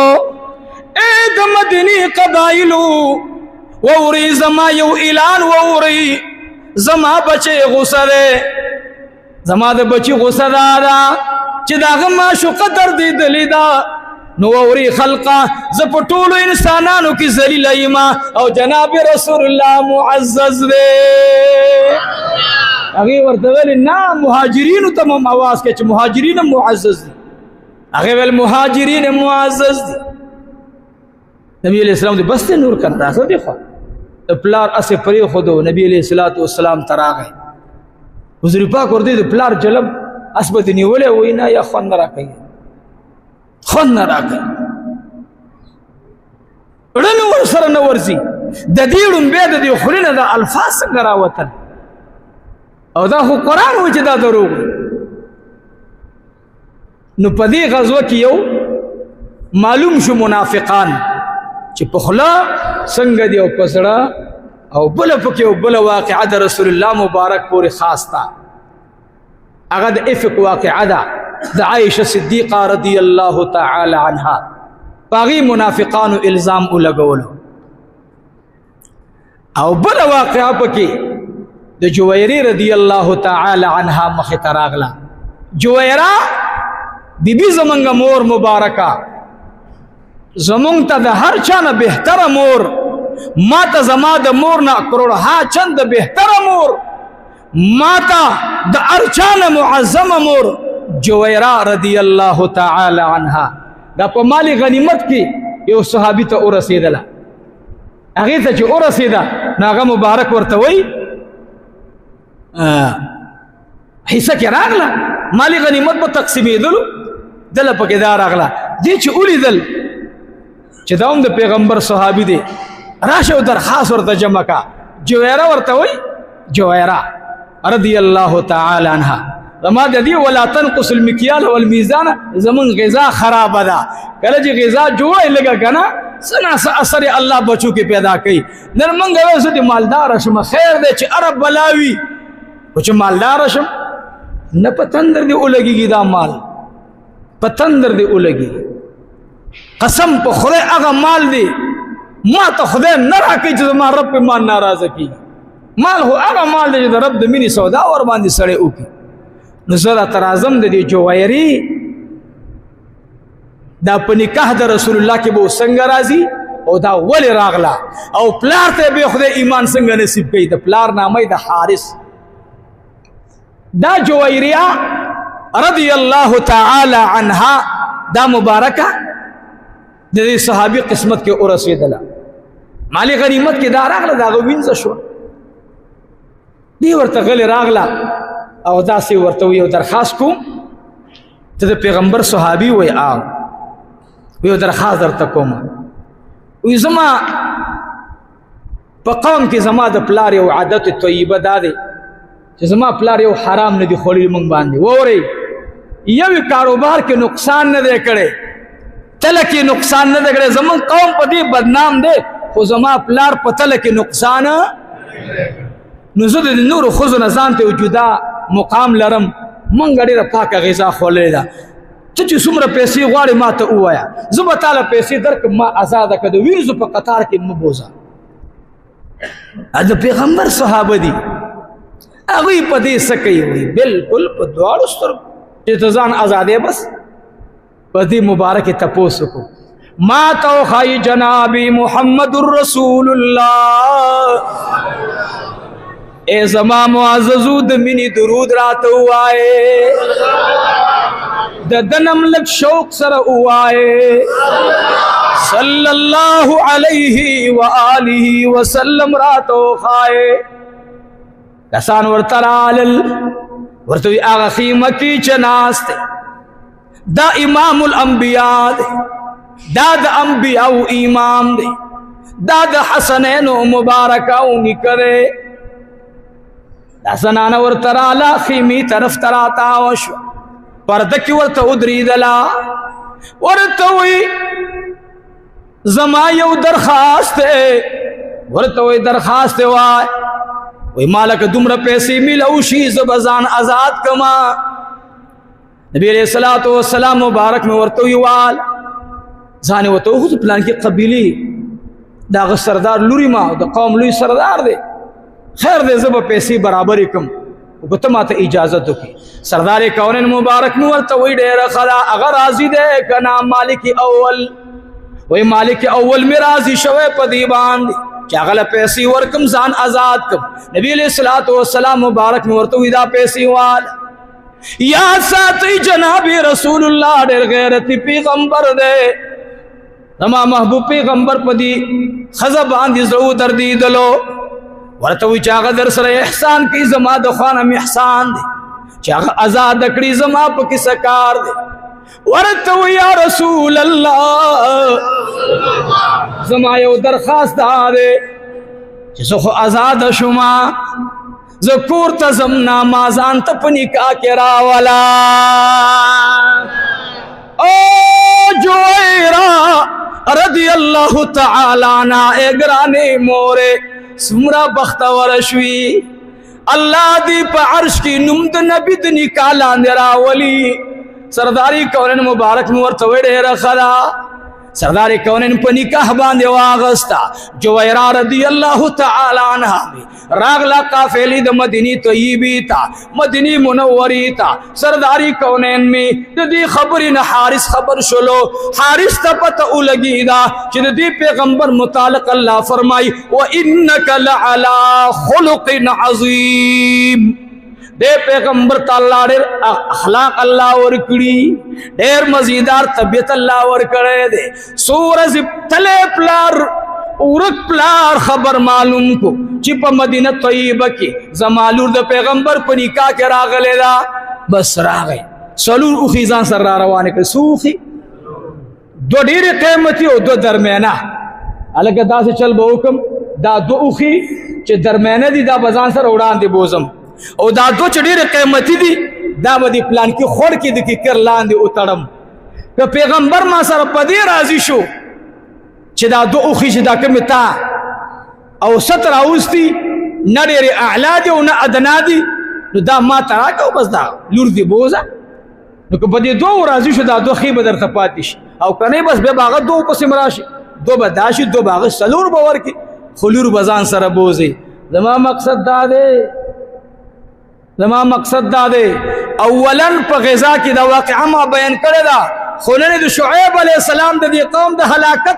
اے د مدنی قبایلو ووري زما یو اعلان ووري زما بچي غصه ده زما د بچي غصه ده چې داغه ما شو قدر دی دلیدا نو ووري خلقا ز پټولو انسانانو کی ذلیل ایما او جناب رسول الله معزز ده هغه ورته ویل نه مهاجرینو ته आवाज کې چې مهاجرین معزز دي هغه ویل مهاجرین معزز دي نبی علیہ السلام دې بس ته نور کړه راځه دی خو پلار اسه پرې خودو نبی علیہ الصلوۃ والسلام تراغه حضور پاک ور دې پلار جلب اسبد نیولې وینا یا خون راکې خون راکې ورنه ور سره نو ورسي د دې لومبه د دې خلینه د الفاظ څنګه راوتل او دا خو قرآن و چې دا دروغ نو په دې غزوه کې یو معلوم شو منافقان چې په خوله څنګه دی او په زړه او بل پکې او بل واقعه د رسول الله مبارک پورې خاص تا هغه د افق واقعه ده د عائشه صدیقه رضی الله تعالی عنها باغی منافقانو الزام ولګولو او بل واقعه پکې د جویری رضی الله تعالی عنها مخه تراغلا جویرا بیبی زمنګ مور مبارکه زمونږ ته د هر چا نه بهتره مور ما ته زما د مور نه کروڑ ها چند بهتره مور ما ته د هر چا نه معظمه مور جویرا رضی الله تعالی عنها دا په مالی غنیمت کې یو صحابي ته ورسېدله هغې ته چې ورسېده نو هغه مبارک ورته وایي حصہ کې راغله مالی غنیمت په تقسیمېدلو دله پکې دا راغله دې چې ولیدل چې دا هم د پیغمبر صحابي دی راشه او درخواست ورته جمع کا جویره ورته وای جویره رضی الله تعالی عنها زما د دې ولا تنقص المکیال والمیزان زمون غذا خراب ده کله چې غذا جوړه لګا کنه سنا اثر الله بچو کې پیدا کړي نن مونږ اوسه دي مالدار شم خیر دې چې عرب بلاوي او چې مالدار شم نه پتندر دی اولګي دا مال پتندر دی اولګي قسم په خدای هغه مال دی ما ته خدای نه راکړي چې ما رب په مان ناراضه کی مال هو هغه مال دی چې رب د مینې سودا ور باندې سړی وکي نو زه تر اعظم د دې جوایری دا په نکاح د رسول الله کې به څنګه راځي او دا ولې راغله او پلار ته به خدای ایمان څنګه نصیب کړي د پلار نامه د حارث دا جویریه رضی الله تعالی عنها دا مبارکه د دې صحابي قسمت کې ورسېدله مالی غنیمت کې دا راغله دا وینځ شو دی ورته غلی راغله او داسې ورته یو درخواست کوم ته د پیغمبر صحابي وای یو درخواست درته کوم وی زما په قوم کې زما د پلار یو عادت طیبه دا دی چې زما پلار یو حرام نه دی خوړلی مونږ باندې ووري یو کاروبار کې نقصان نه دی کړی تله کې نقصان نه دی کړی زمون قوم په دې بدنام دی خو زما پلار په تله کې نقصان نو زه د نورو ښځو نه ځان ته جدا مقام لرم مونږ ډېره پاکه غذا خوړلې ده ته چې څومره پیسې غواړې ما ته ووایه زه به تاله پیسې درکړم ما ازاده کړه د وینځو په قطار کې مه بوځه د پیغمبر صحابه دي هغوی په دې څه کوي وایي بلکل په دواړو سترګو چې ته ځان ازادې بس په دې مبارکې تپوس وکړو ما ته وښایي جنابي محمد رسول الله اے زما معززو د مینې درود راته ووایې د دنم لږ شوق سره ووایې صلی الله علیه وآله وسلم راته وښایې کسان ورته رالل ورته وی هغه خیمه کې چې ناست دا امام الانبیاء دی دا د انبیاء امام دی دا د حسنین مبارکه او نکره دا زنانه ورته راله خیمې طرف ته راتاوه شوه پرده کې ورته ودرېدله ورته وی زما یو درخواست دی ورته وی درخواست دی وای وی مالک دومره پیسې میلو شي زه به ځان آزاد کما نبی علیہ الصلوۃ والسلام مبارک مې ورته ویوال ځان ورته وخو پلان کې قبیلې دا غ سردار لوري ما د قوم لوی سردار دی خیر دې زه به پیسې برابرې کم او ته ماته اجازه وکړي سردار کونین مبارک مې ورته وی ډېره خلا هغه راضي دی که نه مالک اول وی مالک اول مې راضي شوی په دې باندې چې هغه له پیسې ورکم ځان آزاد کم نبی علیہ الصلوۃ والسلام مبارک مې ورته وی دا پیسې وال یا ساتي جناب رسول الله ډېر غیرتي پیغمبر دی زما محبوب پیغمبر په دې ښځه باندې زړه دردېدلو ورته وی چې هغه در سره احسان کوي زما د خوا نه مې احسان دی چې هغه آزاد کړي زما پکې څه کار دی ورته وی یا رسول الله زما یو درخواست دا دی چې زه خو آزاد شوما زه کور ته ځم نه ما ځان ته په نکاح کې راوله او جویرا رضی الله تعالی عنہ اے ګرانې مورې څومره بختور شوي الله دې په عرش کې نوم د نبي د نکاح لاندې راولي سرداری کونین مبارک مې ورته وی ډېره ښه ده سردار کونین په نکاح باندې واغستا جویرا رضی الله تعالی عنها راغلا قافلې د مدینی طیبی تا مدینی منوری تا سرداری کونین می د دې خبرې نه حارث خبر شلو حارث ته پته ولګی دا چې د دې پیغمبر متعلق الله فرمای و انک لعلی خلق عظیم دے پیغمبر تعالی ډېر اخلاق الله ورکړي ډېر مزیدار طبیعت الله ورکړي دے سورز تله پلار ورک پلار خبر معلوم کو چې په مدینه طیبه کې زمالور د پیغمبر په نکاح کې راغلی دا بس راغی څلور اوښې ځان سره را روانې کړې څو اوښې دو ډېرې قیمتي او دو درمیانه هلکه داسې چل به وکړم دا دو اوښې چې درمیانه دي دا به ځان سره وړاندې بوزم او دا دو چې ډېرې قیمتي دي دا به دې پلان کې خوړ کې د ککر لاندې وتړم که پیغمبر ما سره په دې راضي شو چې دا دو اوښې چې دا کومې تا اوسط راوستي نه ډېرې اعلا دي او نه ادنا دي نو دا ما ته راکړه بس دا لور دې بوزه نو که په دې دوو راضي شو دا دو ښې به درته پاتې شي او که نه بس بیا به هغه دو پسې م راشي دو به دا شي دو به هغه څلور به ورکړي خو لور به ځان سره بوځي زما مقصد دا دی اولا په غذا کې دا واقعه ما بیان کړې ده خو نن د شعیب علیه السلام د دې قوم د هلاکت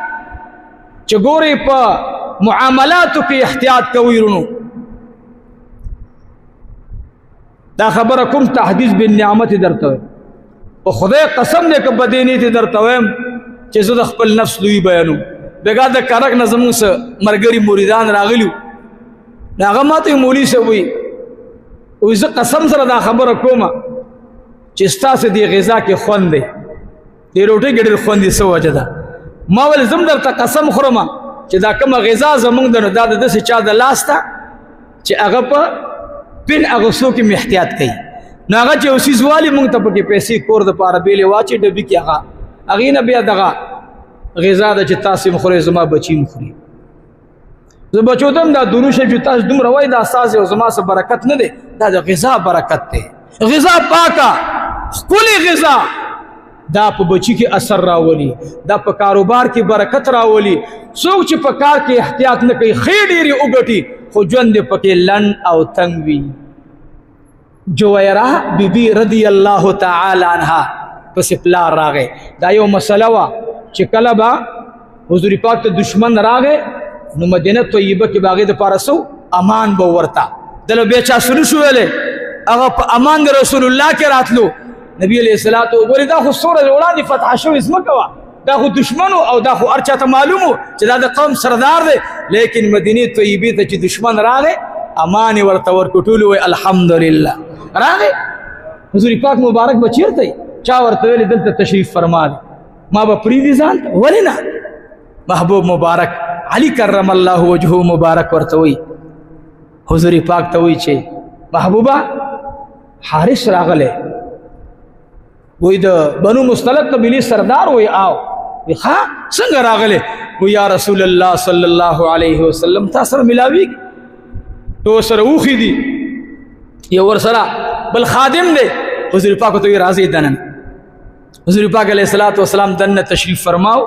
چې ګورې په معاملاتو کې احتیاط کوئ رونو دا خبره کوم تحدیث بالنعمت درته وایم په خدای قسم دی که په دې نیت درته وایم چې زه د خپل نفس لوی بیانوم بېګا د کرک نه زموږ څه ملګري مریدان راغلي وو نو هغه ما ته مولوي صاحب وایي زه قسم سره دا خبره کومه چې ستاسې دې غذا کې خوند دی دې روټۍ کې ډېر خوند دی څه وجه ده ما ولې زم درته قسم خورم چې دا کومه غذا زموږ ده نو دا د داسې چا د لاس ته چې هغه په پن اغوستو کې مې احتیاط کوي نو هغه چې یو څیز والي مونږ ته پکې پیسې کور دپاره بیلې واچي ډبي کې هغه هغې نه بیا دغه غذا ده چې تاسې م خورئ زما بچي م خوري زه بچو ته هم دا درود شریف چې تاسو دومره وایي دا ستاسې او زما څه برکت نه دی دا د غذا برکت دی غذا پاکه ښکلې غذا دا په بچی کې اثر راولي دا په کاروبار کې برکت راولي څوک چې په کار کې احتیاط نه کوي ښې ډېرې وګټي خو ژوند یې پکې لنډ او تنګ وي جویره بیبي رضی الله تعالی عنها پسې پلار راغی دا یو مسله وه چې کله به حضور پاک ته دشمن راغی نو مدینه طیبه کې به هغې دپاره څه امان به ورته دله بیا چا سلو شو ویلی هغه په امان د رسول الله کې راتلو نبی علیه الصلاة وګورې دا خو څومره وړاندې فتح شوې ځمکه وه دا خو دشمن او دا خو هر چاته معلوم و چې دا د قوم سردار دی لیکن مدینې طیبې ته چې دشمن راغی امان یې ورته ورکړو ټولو وایي الحمدلله راغی حضور پاک مبارک به چېرته یي چا ورته ویلې دلته تشریف فرما دی ما به پرېږدي ځان ته ولې نه محبوب مبارک علی کرم الله وجهه مبارک ورته وایي حضور پاک ته وایي چې محبوبه حارث راغلی وی د بنو مستلق قبیلې سردار وی آو وی ها څنګه راغلی وی یا رسول الله صلی الله علیه وسلم تا سره ملاویږي تو سره اوښې دي یو ورسره بل خادم دی حضور پاک ته وی راځي دنن حضور پاک علیه الصلاة والسلام دننه تشریف فرماو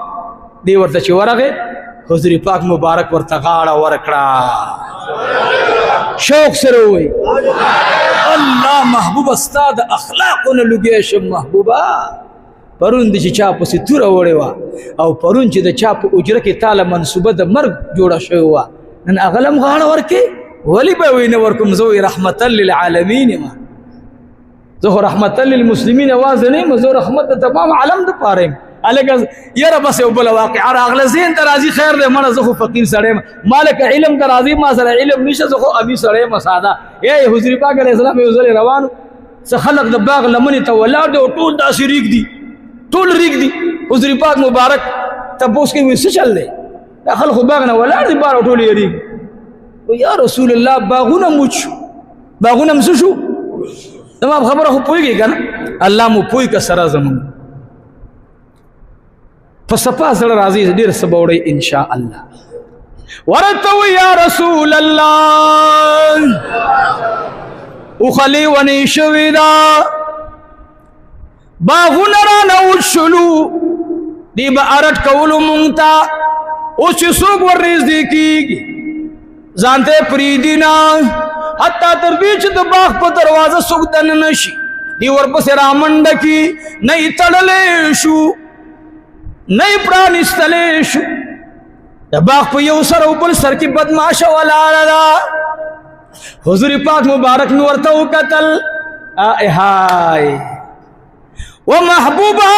دی ورته چې ورغی حضور پاک مبارک ورته غاړه ورکړه شوق سره وی الله محبوبه ستا د اخلاقونه لوګی شم محبوبه پرون د چې چا پسې توره وړې وه او پرون چې د چا په اجره کې تاله منصوبه د مرګ جوړه شوې وه نن هغه هم غاړه ورکې ولې به وی نه ورکوم زه وی رحمتا للعالمین یم زه خو رحمتا للمسلمین یوازې نه یم زه رحمت د تمام عالم دپاره یم هلکه یاره بس یو بله واقعه راغله ذهن ته راځي خیر دی مړه زه خو فقیر سړی یم ما لکه علم ته راځي ما سره علم نشته زه خو امي سړی یم ساده حضور پاک علیه السلام یو ځلې روان څه خلق د باغ لمنې ته ولاړ دي او ټول داسې ریږدي ټول ریږدي حضور پاک مبارک تپوس کوي وایي څه چل دی دا خلقو باغ نه ولاړ دي بار او ټول یې ریږدي یا رسول الله باغونه موچ شو باغونه م څه شو زما خبره خو پوهېږي که نه الله مو پوه که سره زمونږ په صفا زړه راځي ډېر څه به وړئ انشاءالله ورته وی یا رسول الله اوښلې ونې شوې ده باغونه رانه وشلو دی به ارټ کولو مونږ ته اوس چې څوک ورنږدې کېږي ځان ته یې پرېږدي نه حتی تر دې چې د باغ په دروازه څوک دننه شي دی ورپسې رامنډه کړي نه یې تړلی شو نه یې پرانیستلی شو د باغ په یو سر او بل سر کې بدماشه ولاړه ده حضور پاک مبارک مې ورته وکتل هاي و محبوبه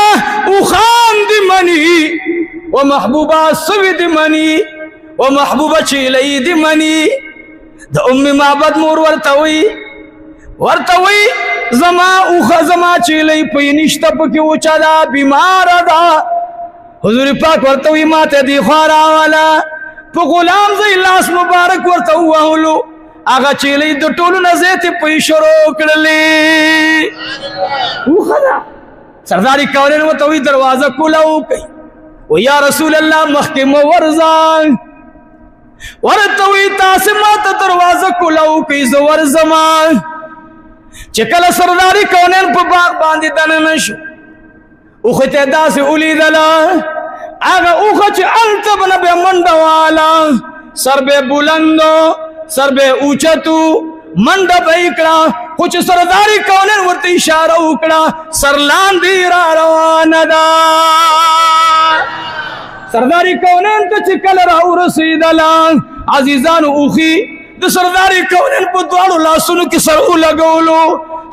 اوښان دې مني و محبوبه سوي دې مني و محبوبه چیلی دی منی د معبد مور ورتوی زما اوخه زما چیلی پی نشته پکې اوچه ده بیماره ده حضور پاک ورتوی ما ته دی خوا راوله په غلام زی لاس مبارک ورته ووهلو هغه چیلی د ټولو نه زیاتې پی شروع کړلې اوخه ده سردار کونین ورته وی دروازه کوله وکړئ و یا رسول الله مخکې مو ورځه ورته وی تاسې ما ته دروازه کوله وکړئ زه ورځمه چې کله سردار کونین په باغ باندې دننه شو اوښه ته داسې ولیدله هغه اوښه چې هلته به نه بیا منډه واله سر به یې بلندو سر به یې اوچتو منډه به یې کړه خو چې سردار کونین ورته اشاره وکړه سر لاندې را روانه ده سردار کونین ته چې کله راورسېدله عزیزانو اوښي د سردار کونین په دواړو لاسونو کې سر ولګولو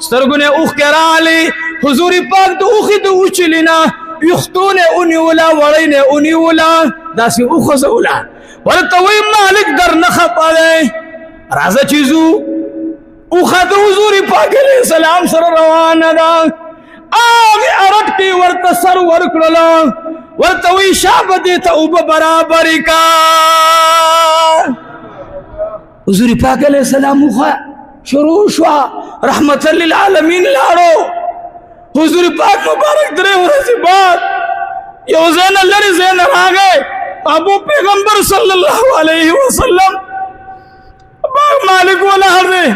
سترګو نه اوښکې راغلې حضور پاک د اوښې د اوچلې نه ویښتو نه ونیوله وړۍ نه ونیوله داسې وخوځوله ورته وایي مالک در نه خفه دی راځه چې ځو اوښه د حضور پاک علیه السلام سره روانه ده هغې ارټ کې ورته سر ورکړله ورته وایي شابه دې ته اوبه برابرې کا حضور پاک علیہ السلام اوخه شروع شوا رحمت للعالمین لاړو حضور پاک مبارک درې ورځې بعد یو ځای نه لرې ځای نه راغی ابو پیغمبر صلی الله علیه وسلم باغ مالک ولاړ دی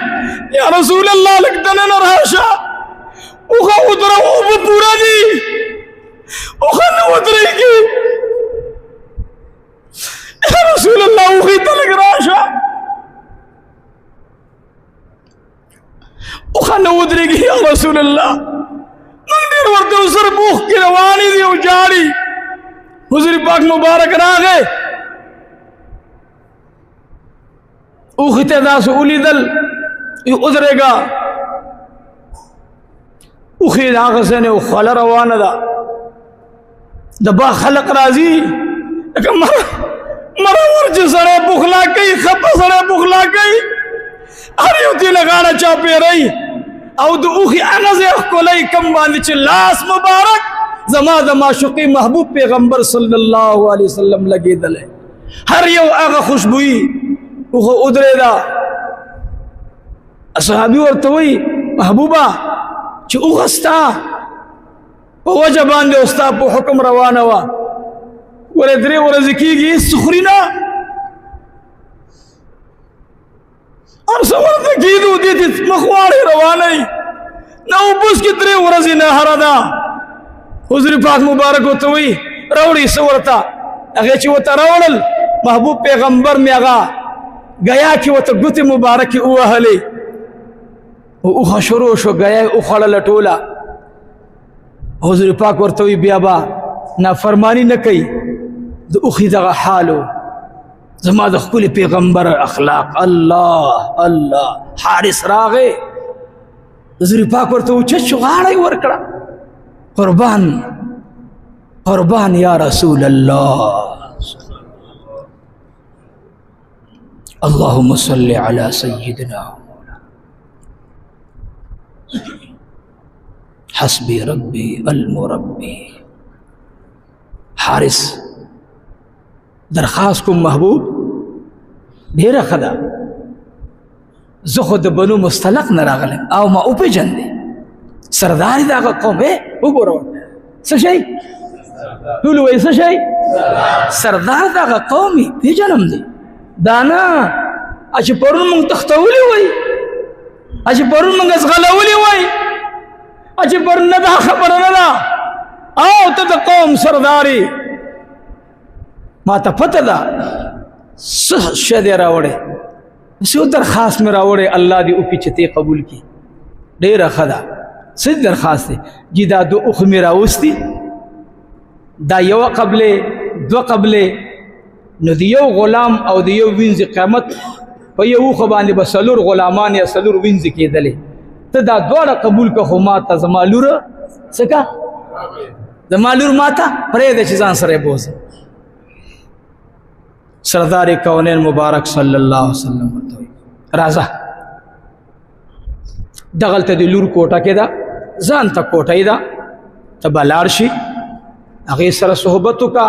یا رسول الله لږ دننه راشه اوخه ودره اوبه پوره دي اوخه نه ودرېږي یا رسول الله اوښې ته لږ راشه اوخه نه ودرېږي یا رسول الله موږ ډېر ورته سره په اوښ کې روانې دي او جاړي حضور پاک مبارک راغی اوښې ته داسې ولیدل ودرېږه اوښې د هغه ځای نه خوله روانه ده د باغ خلق راځي لکه مرور چې سړی بخلا کوي خپه سړی بخلا کوي هر یو تیله غاړه چاپېروي او د اوښې هغه ځای ښکلی کم باندې چې لاس مبارک زما د معشوقې محبوب پیغمبر صلی الله علیه وسلم لګېدلی هر یو هغه خوشبویي اوښه ودرېده صحابي ورته وایي محبوبه چې اوښه ستا په وجه باندې او ستا په حکم روانه وه ولې 3 ورځې کېږي هېڅ خوري نه هر څه ورته کېدو دې ته مخ واړې روانوي نه اوبس کې 3 ورځې نهره ده حضور پاک مبارک ورته وایي راوړئ څه ورته هغې چې ورته راوړل محبوب پیغمبر مې هغه ګیا کې ورته ګوتې مبارکې ووهلې اوښه شروع شو ګیا یې وخوړله ټوله حضور پاک ورته وایي بیا به نافرماني نه کوي د اوښې دغه حالو زما د ښکلي پیغمبر اخلاق الله الله حارس راغی حضور پاک ورته اوچت شو غاړه یې ورکړه قربان قربان یا رسول الله اللهم صل على سيدنا حسبي ربي المربي حارس درخواست کوم محبوب ډېره ښه ده زه خو د بنو مستلق نه راغلم او ما وپېژندې سردار د هغه قوم وګوره څه شی ټول وایي څه شی سردار د هغه قوم یې پېژنم دی دا نه چې پرون موږ تختولي وای چې پرون موږ زغلولي وای چې پرون نه دا خبره نه ده او ته د قوم سرداري ما ته پته ده څه شی دی راوړی څه درخواست مې راوړی الله دې وکړي چې ته قبول کړي ډېره ښه ده څه درخواست دی جي دا 2 اوښې مې راوستي دا 1 قبلې 2 قبلې نو د یو غلام او د یو وینځ قیمت په یو اوښه باندې به 4 غلامان یا 4 وینځې کېدلې ته دا دواړه قبول که خو ما ته زما لوره څه که زما لور ما ته پرېږده چې ځان سره یې بوځه سردار کونین مبارک صلی الله علیه وسلم ورته راځه دغلته د لور کوټه کې ده ځان ته کوټه ده ته به لاړ شي هغې سره صحبت وکړه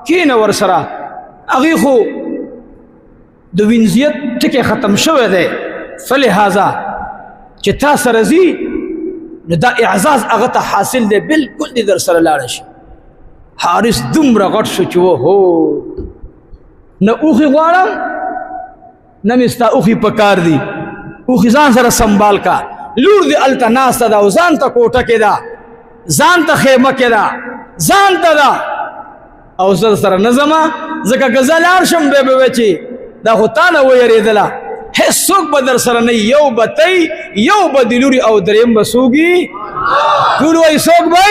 کښېنه ورسره هغې خو د وینزیت ټکی ختم شوی دی فلهذا چې تا سره ځي نو دا اعزاز هغه ته حاصل دی بلکل دې در سره لاړه شي حارث دومره غټ شو چې وهو نه اوښې غواړم نه مې ستا اوښې په کار دي اوښې ځان سره سنبال کا لور دې هلته ناسته ده او ځان ته کوټه کې ده ځان ته خیمه کې ده ځان ته ده او زه سره نه ځمه ځکه که زه لاړ شم بیا به وی چې دا خو تا نه ویرېدله هېڅوک به در سره نه یو به تی یو به د لوري او دریم به څوک وي ټول وایي څوک به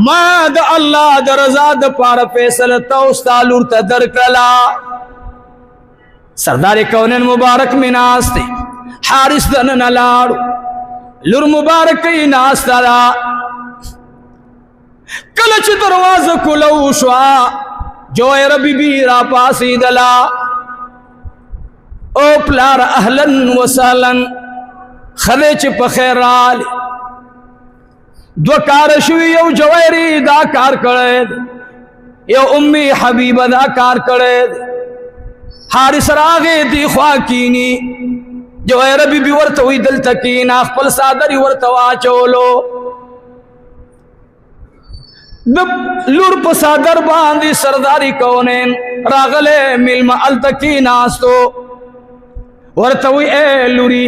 ما د الله د رضا دپاره فیصله ته او ستا لور ته درکړله سردار کونین مبارک مې ناست دی حارث دننه لاړو لور مبارکه یې ناسته ده کله چې دروازه کوله وشوه جویره بیبي را پاڅېدله او پلار اهلا وسهلا خدای چې په خیر راغلې دو کار شوي یو جویري دا کار کړی یو امي حبیبه دا کار کړی حارث راغې دی خوا کینی جویره بیبي ورته وی دلته کینا خپل څادر یې ورته واچولو د لور په څادر باندې سرداري کونین راغلی میلمه هلته کیناستو ورته وی ای لوري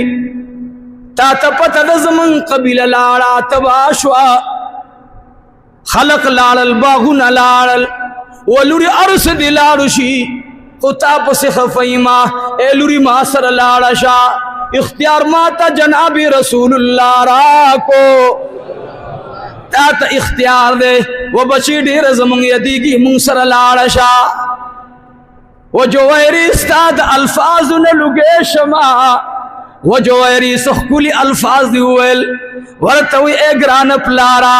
تا ته پته ده زمونږ قبیله لاړه تباه شوه خلق لاړل باغونه لاړل ولوري هر څه دې لاړو شي خو تا پسې خفه یمه ای لوري ما سره لاړه شه اختیار ما ته جناب رسول الله راکو تا ته اختیار دی و بچی ډېره زمونږ یادېږي مونږ سره لاړه شه و جویري ستا د الفاظو نه لوګې شمه و جویري څه ښکلي الفاظ دي وویل ورته وی ای ګرانه پلاره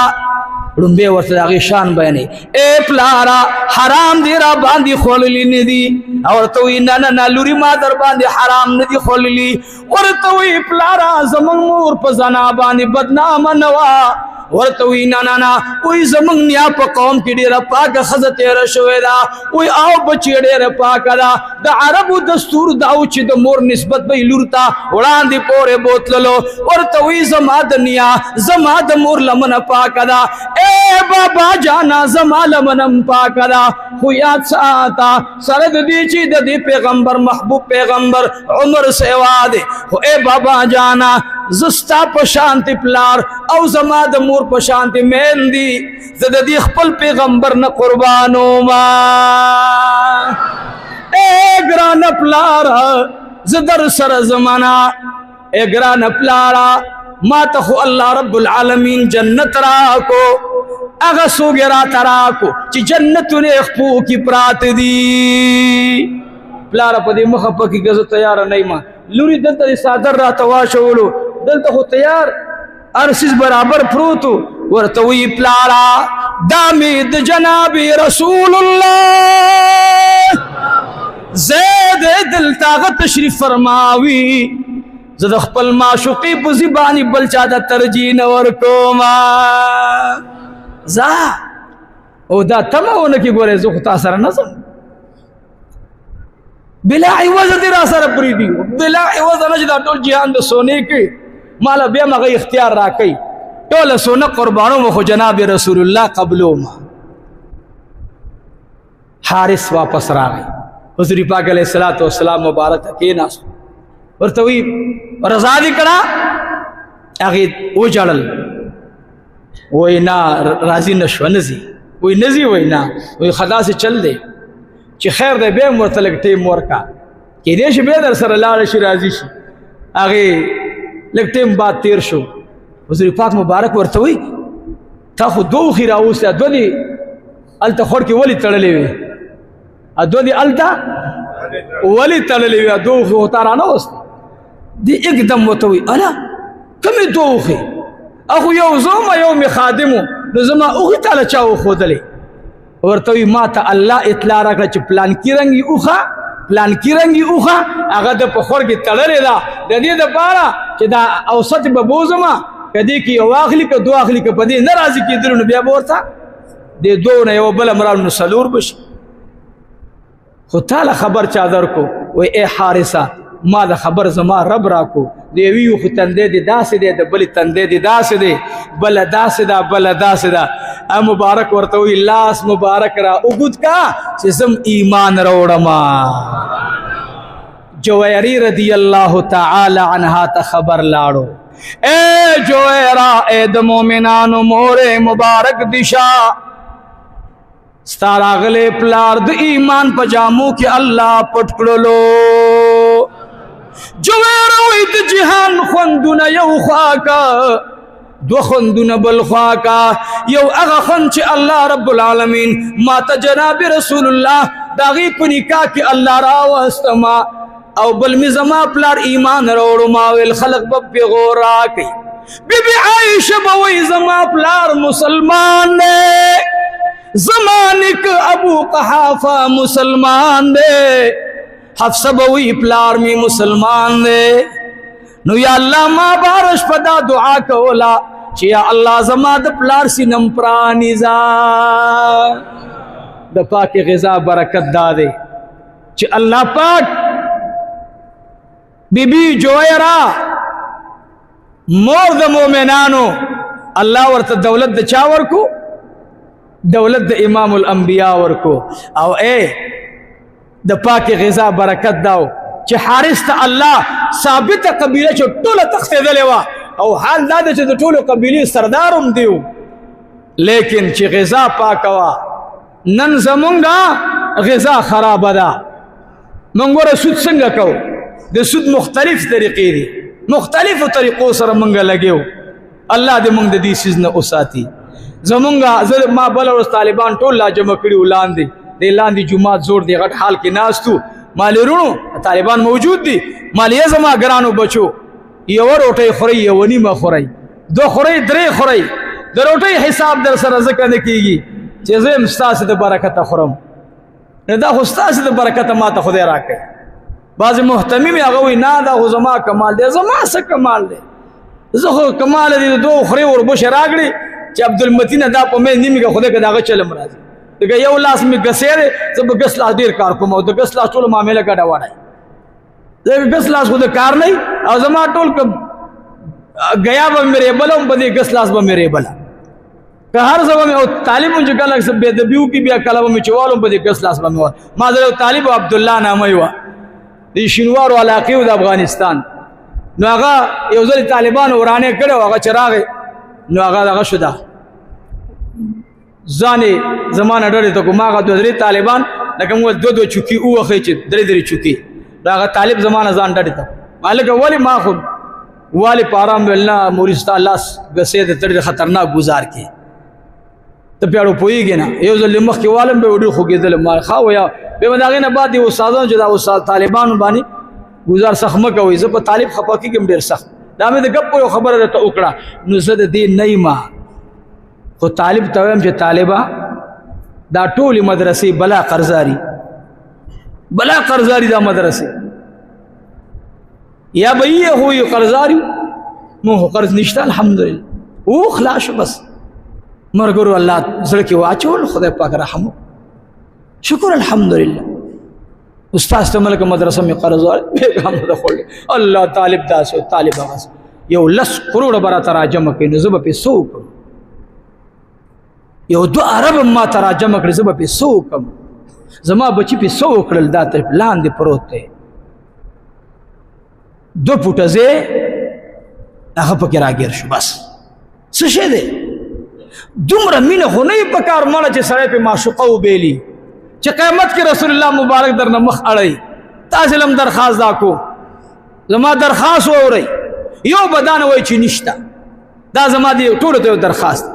ړومبې ورته د هغې شان بیانوي ای پلاره حرام دې را باندې خوړلي نه دي او ورته وی نه نه نه لوري ما در باندې حرام نه دي خوړلي ورته وی پلاره زمونږ مور په زنا باندې بدنامه نه وه ورته وی نه نه نه وی زمونږ نیا په قوم کې ډېره پاکه ښځه تېره شوې ده وی او بچې ډېره پاکه ده د عربو دستور دا و چې د مور نسبت به یې لور ته وړاندې پورې بوتللو ورته وی زما د نیا زما د مور لمنه پاکه ده ای بابا جانا زما لمنم پاکه ده خو یاد ساته سره د دې چې د دې پیغمبر محبوب پیغمبر عمر سیوا دی خو ای بابا جانا زستا په شانتي پلار او زما د مور په شانتي مین دي زه د دې خپل پیغمبر نه قربانوما ای ګرانه پلاره زه در سره زمانه ای ګرانه پلاره ما ته خو الله رب العالمین جنت راکو هغه څوک یې راته راکو چې جنتونه یې خپو کې پراته دي پلاره په دې مخه پکې که زه تیاره نه یم لوري دلته د څادر راته واچولو دلته خو تیار هر څیز برابر پروتو ورته وی پلاره دا مې د جناب رسول الله زید دلته هغه تشریف فرماوي زه د خپل معشوقې په ځي باندې بل چا ته ترجیح نه ورکومه ځه او دا تمه ونه کې ګورې زه خو تا سره نه ځم بلا عوض دې را سره پرېږدي بلا عوض نه چې دا ټول جهان د سونې کې ماله بیا مغه اختیار راکوي ټوله سونه قربانوم خو جناب رسول الله قبلوم حارث واپس راغی حضور پاک علیه الصلاۃ والسلام مبارک کېناست ورته وی رضا دې کړه هغې وژړل وی نه راضي نه شوه نه ځي وی نه ځي وی نه وی خو داسې چل دی چې خیر دی بیا هم ورته لږ ټیم ورکړه کېدای شي بیا در سره لاړه شي راضي شي هغې لږ ټیم بعد تیر شو حضور پاک مبارک ورته وی تا خو دوه اوښې راوستې دوه دې هلته خوړ کې ولې تړلې وې دوه دې هلته ولې تړلې وې دوه اوښې خو تا رانهوستې دې اکدم ورته وی اله کومې دوه اوښې اخو یو زه وم یو مې خادم و نو زما اوښې تاله چا وښودلې ورته وی ما ته الله اطلاع راکړه چې پلان کې رنګي اوخه هغه د په خور کې تړلې ده د دې دپاره چې دا اوسط به بوزما کدی کې یو اخلي که دو اخلي که په دې نه راضي کېدلو نو بیا به ورته د دوو نه یوه بله مرال نو څلور بشي خو تاله خبر چا درکو وی ای حارثه ما د خبر زما رب راکو د یوې یوخې تندی دې داسې دی د بلې تندی دې داسې دی بله داسې ده مبارک ورته وی لاس مبارک را اوږد کا چې زم ایمان راوړما جویری رضی الله تعالی عنها ته خبر لاړو اے جویرا اے د مومنانو مورې مبارک دشا ستا راغلی پلار د ایمان په جامو کې الله پټ کړلو جویرا وی د جهان خوندونه یو خوا کا دو خوندونه بل خوا کا یو هغه خوند چې الله رب العالمین ما ته جناب رسول الله د هغې په نکاح کې الله راوستما او بل می زما پلار ایمان راوړو ما ویل خلق به پیغور راکړي بی بی عایشه به وی زما پلار مسلمان دی زمانک ابو قحافه مسلمان دی حفصه به وی پلار می مسلمان دی نو یا الله ما بارش پدا دعا کولا چې یا الله زما د پلار سینم پرانیزا د پاک غذا برکت داده چې الله پاک بی بی جویرا مور د مومنانو الله ورته دولت د چا ورکو دولت د امام الانبیاء ورکو او اے د پاک غذا برکت داو چې حارث ته الله ثابت قبیله چې ټوله تختیدلې وه او حال دا ده چې د ټولو قبیلې سردار هم دیو لیکن چې غذا پاکه وه نن زمونږه غذا خرابه ده موږ وره سود څنګه کوو د سود مختلف طریقې دي مختلفو طریقو سره موږ لګیو الله دې موږ د دې څیز نه وساتي زمونږه زه ما بله ورځ طالبان ټول لا جمع کړي و لاندې د لاندې جومات زور دی غټ حال کې ناستو مالی رونو طالبان موجود دي مالیه زما ګرانو بچو یوه روټۍ خورئ یوه نیمه خورئ دو خورئ درې خورئ د روټۍ حساب در سره ځکه نه کېږي چې زه یم ستاسې د برکته خورم نو دا خو ستاسې د برکته ما ته خدای راکوي بعضې محتمیم هغه وایي نه دا خو زما کمال دی زما څه کمال دی زه خو کمال دی د دوه خورې وربوشه راکړي چې عبدالمتینه دا په مې نیمې که خدای که د هغه چلم راځي دغه یو لاس مې ګسې دی زه به ګس لاس ډېر کار کوم او د ګس لاس ټولو معامله ګډه وډی ځکه ګس لاس خو د کار نه او زما ټول ګیا به مې ریبله هم په دې ګس لاس به مې ریبله که هر څه به مې او طالب هم چې کله څه بې ادبي وکړي بیا کله به مې چې والم په دې ګس لاس به مې وال ما زه یو طالب عبدالله نامه وه د شینوارو علاقې و د افغانستان نو هغه یو ځل طالبانو ورانې کړی و هغه چې راغی نو هغه دغه شو ده ځانې زمانه ډډې ته کوم هغه دوه درې طالبان لکه موږ دوه چوکي ووښئ چې درې چوکي نو هغه طالب زمانه ځان ډډې ته هلکه ولې ما خو والې په ارام ویل نه موري ستا لاس ګسې د تړې خطرناک ګزار کې ته پیاړو پوهېږې نه یو ځل مخکې والم به ډېر خوږېدلم ما ښه ویا بیا به د هغې نه بعد یو استادانو چې دا استاد طالبانو باندې ګزار سخت مه کوئ زه په طالب خفه کېږم ډېر سخت دا مې د ګپو یو خبره راته وکړه نو زه د دې نه یم خو طالب ته وایم چې طالبه دا ټولې مدرسې بلا قرضاري دا مدرسې یا به یې خو یې قرضاري مونږ خو قرض نشته الحمدلله او خلاص شو بس مرګرو الله زړه کې واچول خدای پاک رحم شکر الحمدلله استاد ته ملک مدرسه مې قرض بیګام د خل الله طالب داسو طالب هغه یو 10 کروڑ برا تراجم کړي نو زه به پیسو کوم یو 2 ارب ما تراجم کړي زه به پیسو کوم زما بچی پیسو کړل دا تر لاندې پروت دی 2 فوټه زه هغه پکې راګیر شو بس څه شه دی دومره مینه خو نه په کار مړه چې سړی په معشوقه وبېلي چې قیامت کې رسول الله مبارک درنه مخ اړوي تاسې لم درخواست دا کو زما درخواست واورئ یو بدانه وایي چې نشته دا زما دی ټولو ته یو درخواست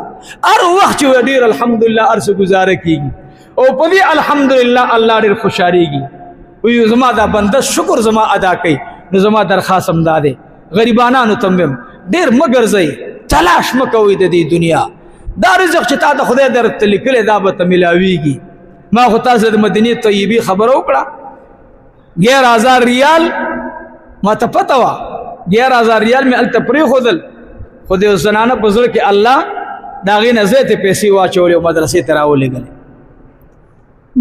هر وخت چې ډېر الحمدلله هر څه ګزاره کېږي او په دې الحمدلله الله ډېر خوشحالېږي وایي زما دا بنده شکر زما ادا کوي نو زما درخواست هم دا دی غریبانانو ته هم ډېر مه ګرځئ تلاش مه کوئ د دې دنیا دا رزق چې تا ته خدای درته لیکلی دا به ته ملاویږي. ما خو تاسو د مدینې طیبې خبره وکړه 11,000 ریال ما ته پته وه 11,000 ریال مې هلته پرېښودل خو د یو زنانه په زړه کې الله د هغې نه زیاتې پیسې واچولې او مدرسې ته راولېږلې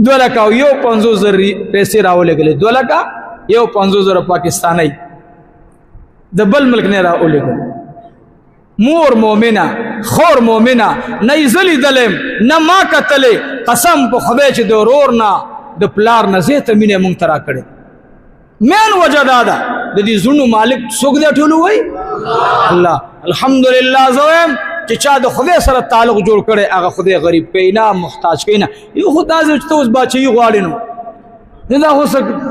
2,51,000 پیسې راولېږلې 2,51,000 پاکستانی د بل ملک نه راولېږلې. مور مومنه خور مومنه نه یې زه لیدلم نه ما کتلې قسم په خدای چې د ورور نه د پلار نه زیاته مینه مونږ ته راکړې. مین وجه دا ده د دې زړونو مالک څوک دی ټول وایي الله. الحمدلله زه وایم چې چا د خدای سره تعلق جوړ کړی هغه خدای غریب کوي نه محتاج کوي نه. یو خو دا چې ته اوس باچهي غواړې نو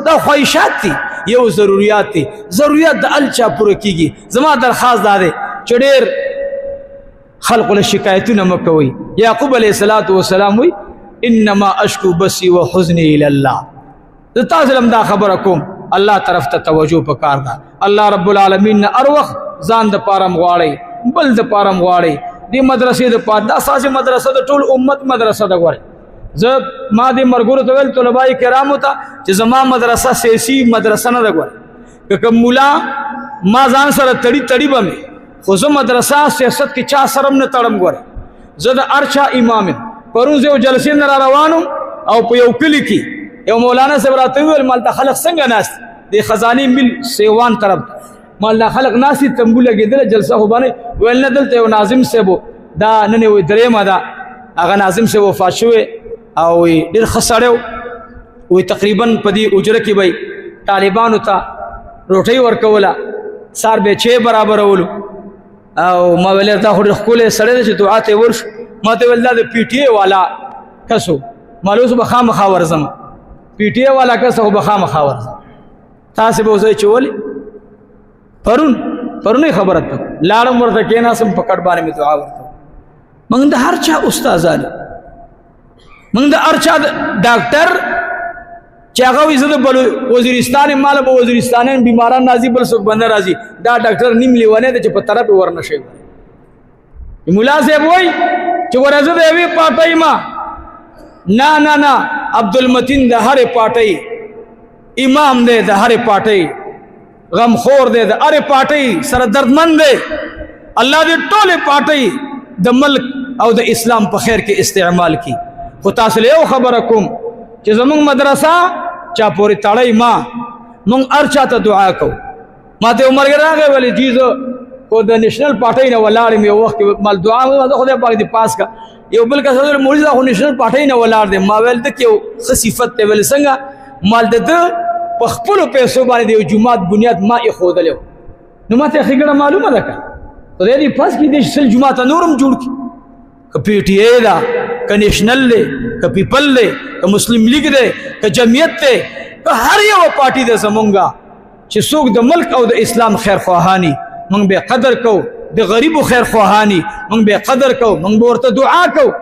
دا خواهشات دي یو ضروریات دي. ضروریات د الچا پوره کېږي. زما درخواست دا دی چې ډېر خلقو له شکایتونه مه کوئ. یعقوب علیه السلام وایي انما اشکو بسی و حزنی الی الله. زه تاسو هم دا خبره کوم الله طرف ته توجه پکار ده. الله رب العالمین نه هر وخت ځان د پاره غواړئ بل د پاره غواړئ دې مدرسې د پاره دا ساسې مدرسه د ټول امت مدرسه ده. ګورئ زه ما دې مرګورو ته ویل طلبای کرامو ته چې زما مدرسه سیاسي مدرسه نه ده. ګورئ که کوم مولا ما ځان سره تړي به مې خو زه مدرسه سیاست کې چا سره هم نه تړم. ګورئ زه د هر چا امام یم. پرون زه یو جلسې نه را روانم او په یو کلي کې یو مولانا صاحب راته وویل مالته خلک څنګه ناست د خزانې مل سیوان طرف مالته خلک ناست تنبو لګېدله جلسه خو باندې ویل نه دلته یو ناظم صاحب دا نن یې درېیمه ده هغه ناظم صاحب وفات شوی او ډېر ښه سړی و تقریبا په دې اجره کې به طالبانو ته روټۍ ورکوله سار به چای برابرولو او ما ویل دا خو ډېر ښکلی سړی دی چې دعا ته یې ورشو. ما ته ویل دا د پی ټي اے والا کس و ما اوس به خامخا ورځم پی ټي اے والا کس خو به خامخا ورځم. تاسې به اوس چې ولې پرونی خبره ته لاړم ورته کېناستم په کټ باندې مې دعا ورته. موږ د هر چا استادان موږ د هر چا ډاکټر چې هغه وایي زه د وزیرستان یم ماله به وزیرستانیان بیماران راځي بل څوک به نه راځي دا ډاکټر نیم لیونی دی چې په طرف یې ورنه شي. ملا صاحب وایي چې ګوره زه د یوې پارټۍ ما نه عبدالمتین د هرې پارټۍ امام دی د هرې پارټۍ غمخور دی د هرې پارټۍ سره دردمند دی. الله دې ټولې پارټۍ د ملک او د اسلام په خیر کې استعمال کی. خو تاسو له یو خبره کوم چې زمونږ مدرسه چا پورې تړی ما مونږ هر چا ته دعا کوو. ما ته عمر راغی ویلې جی زه خو د نیشنل پارټۍ نه ولاړ یم یو وخت کې مال دعا مې خدای پاک دې پاس کا. یو بل کس مولوي خو نیشنل پارټۍ نه ولاړ دی. ما ویل ته کې یو ښه صفت دی. ویل څنګه مال د ده په خپلو پیسو باندې د یو جومات بنیاد ما ایښودلی و نو ما ته یې ښېګړه معلومه ده که خدای دې پاس کړي دې سل جوماته نور هم جوړ کړي. که پی ټي اے ده که نیشنل دی که پیپل دی که مسلم لیگ دی که جمعیت دی که هر یوه پارټي ده زمونږه چې څوک د ملک او د اسلام خیرخواهاني موږ به قدر کوو د غریبو خیرخواهاني موږ به قدر کوو موږ به ورته دعا کوو.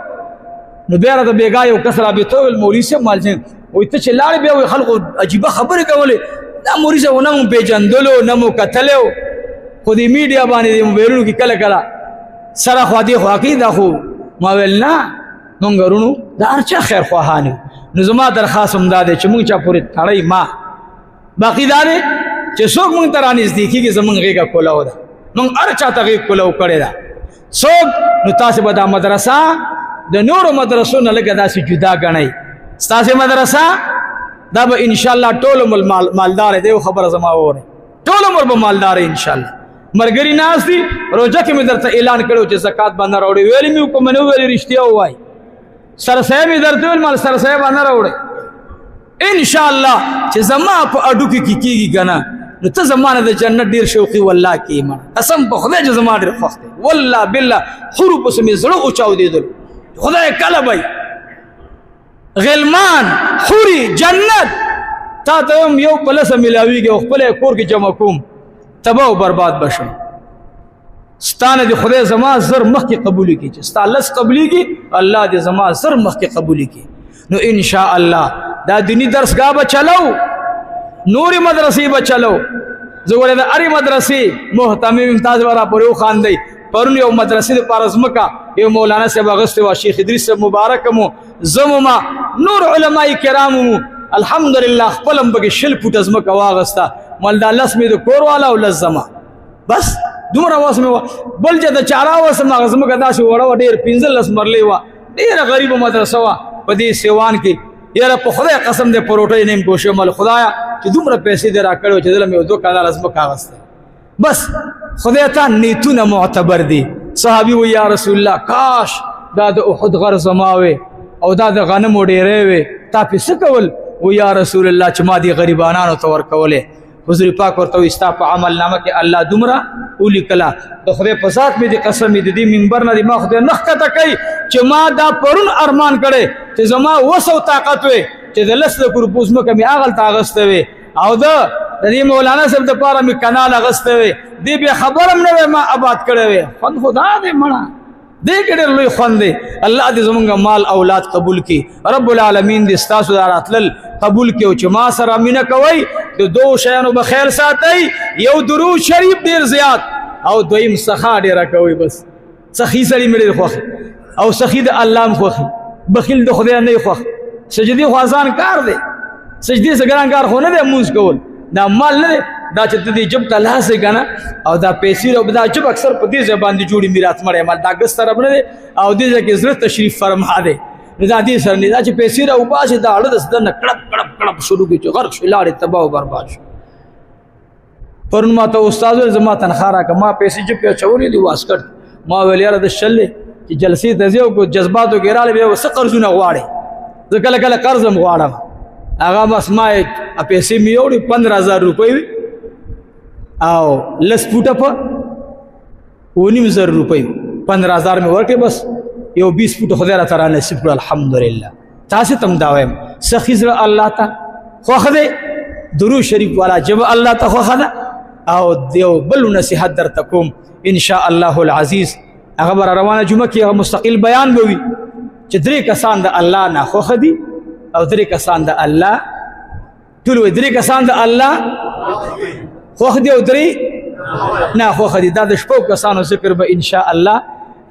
نو بیا راته بېګا یو کس رابطه ویل مولوي صاحب مالجین وایي ته چې لاړې بیا وایي خلکو عجیبه خبرې کولې دا مولوي صاحب نه مو پېژندلو نه مو کتلی و خو دې میډیا باندې د موبایلونو کې کله کله سره خوا دې خوا کوي دا خو ما ویل نه مونږ ورونو د هر چا خیرخواهان یو. نو زما درخواست هم دا دی چې مونږ چا پورې تړی ما باقي دا دی چې څوک مونږ ته رانږدې کېږي زمونږ غېږه کولو ده مونږ هر چا ته غېږ کولو کړې ده څوک نو تاسې به دا مدرسه د نورو مدرسو نه لږه داسې جدا ګڼئ. ستاسې مدرسه دا به انشاءالله ټول عمر مالدار دی. یو خبره زما واورئ ټول عمر به مالدار انشاءالله. مرګري ناست دي روژه کې مې درته اعلان کړی چې زکات به نه راوړئ ویلې مې کوم نه ویلې رښتیا ووایي سرسایه مې درته ویل مال سرسایه به نه راوړئ انشاءالله چې زما په اډو کې کېږي که نه نو ته زما نه د جنت ډېر شوقي والله کې مړه قسم په خدای چې زما ډېر خوښ دی والله بالله خورو پسې مې زړه اوچاودېدلو خدای کله به غلمان خوري جنت تا ته هم یو پلسه میلاویږي او خپل کور کې جمع کوم تباہ و برباد بشم. ستانه دی خدای زما زر مخی قبولی کی چې ستا لس قبولی کی الله دی زما زر مخی قبولی کی. نو انشاءاللہ دا دینی درسگاہ با چلو نوری مدرسی با چلو زوگولی دا اری مدرسی محتمی امتاز برا پریو خاندی پرون یو مدرسې دپاره ځمکه یو مولانا صاحب اغوستې وه شیخ ادریس صاحب مبارک مو زمو ما نور علماء کرامو مو الحمدلله خپل هم پکې 20 فوټه ځمکه واغسته مال دا 10 مې د کور والا او 10 زما بس دومره واس مې بل چې د چاره وسم هغه ځمکه داسې وړه ډېر 15 مرلې وه ډېره غریبه مدرسه وه په دې سیوان کې یاره په خدای قسم دې پروټۍ نه یم کوشم مال خدایا چې دومره پیسې دې راکړې چې دله مې 2 کناله ځمکه اغسته بس خدای ته نیتونه معتبر دي صحابي و یا رسول الله کاش دا د احد غر زما وې او دا د غنمو ډېرې وې تا پې څه کول و یا رسول الله چې ما دې غریبانانو ته ورکولې حضور پاک ورته وایي ستا په عمل نامه کې الله دومره ولیکله د خدای په ذات مې دې قسم مې د دې منبر نه دې ما خدای نه ښکته کوي چې ما دا پرون ارمان کړی چې زما وس او طاقت وې چې د 10 لکو روپو ځمکه مې هغلته اغوسته وې او د دې مولانا صاحب دپاره مې کنال اغوسته وې دې بیا خبر هم نه وې ما آباد کړی وې خوند خو دا دی مړه دې کې ډېر لوی خوند دی الله دې زمونږ مال اولاد قبول کړي رب العالمین دې ستاسو دا راتلل قبول کړي او چې ما سره مینه کوئ د 2 شیانو به خیال ساتئ یو درود شریف ډېر زیات او دویم سخا ډېره کوئ بس سخي سړي مې ډېر خوښ او سخي د الله هم خوښي بخیل د خدای نه خوښ سجدي خو آسان کار دی سجدي څه ګران کار خو نه دی مونځ کول دا مال نه دی دا چې ته دې جب ته لاسې کنه او دا پیسې او دا جب اکثر په دې ځای باندې جوړي میراث مړی مال دا ګس طرف نه دی او دې ځای کې زړه تشریف فرما دی دا دې سره نه دا چې پیسې راوباسي دا اړه د سدنه کړپ کړپ کړپ شروع کړي چې غرق شو لاړې تباہ او برباد شو پرون ما ته استاد زما تنخواه راکړه ما پیسې جب کې اچولې دي واسکټ ما ویل یاره د شلې چې جلسې ته ځي او جذباتو کې راغلی بیا څه قرضونه غواړې زه کله کله قرض هم غواړم هغه بس ما پیسې مې یوړې 15000 روپۍ او 10 فوټه په 19,000 روپۍ 15000 مې ورکړې بس یو 20 فوټه خدای راته را نصیب کړو الحمدلله تاسې ته هم دا وایم سخي زړه الله ته خوښ دی درود شریف والا جبه الله ته خوښه ده او یو بل نصیحت درته کوم ان شاء الله العزیز هغه به روانه جمعه کې هغه مستقل بیان به وي چې 3 کسان د الله نه خوښه دي او 3 کسان د الله ټول وي 3 کسان د الله خوښ دي او 3 نه خوښه دي دا د شپږ کسانو ذکر به ان شاء الله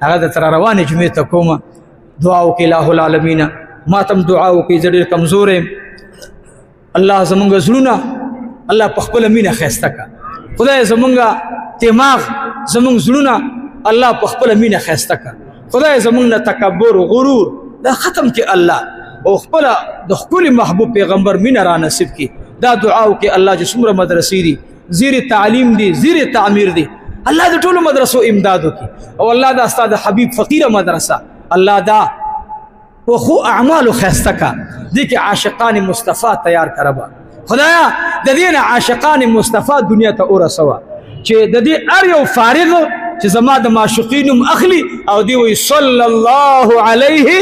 هغه د تر روانه جمعې ته کومه دعا وکړي الله العالمین ما تم دعا وکړي زه ډېر کمزور یم الله زمونږ زړونه الله په خپله مینه ښایسته کړه خدای زمونږ دماغ زمونږ زړونه الله په خپله مینه ښایسته کړه خدای زمونږ نه تکبر غرور دا ختم کړي الله او خپله د ښکلي محبوب پیغمبر مینه را نصیب کړي دا دعا وکړي الله چې څومره مدرسې دي زیر تعلیم دي زیر تعمیر دي الله د ټولو مدرسو امداد وکړي او الله دا ستا د حبیب فقیره مدرسه الله دا په خو اعمالو ښایسته کړه دې کې عاشقان مصطفی تیار کړه خدایا د دې نه عاشقان مصطفی دنیا ته ورسوه چې د دې هر یو فارغ چې زما د معشوقین هم اخلي او دی وایي صلی الله علیه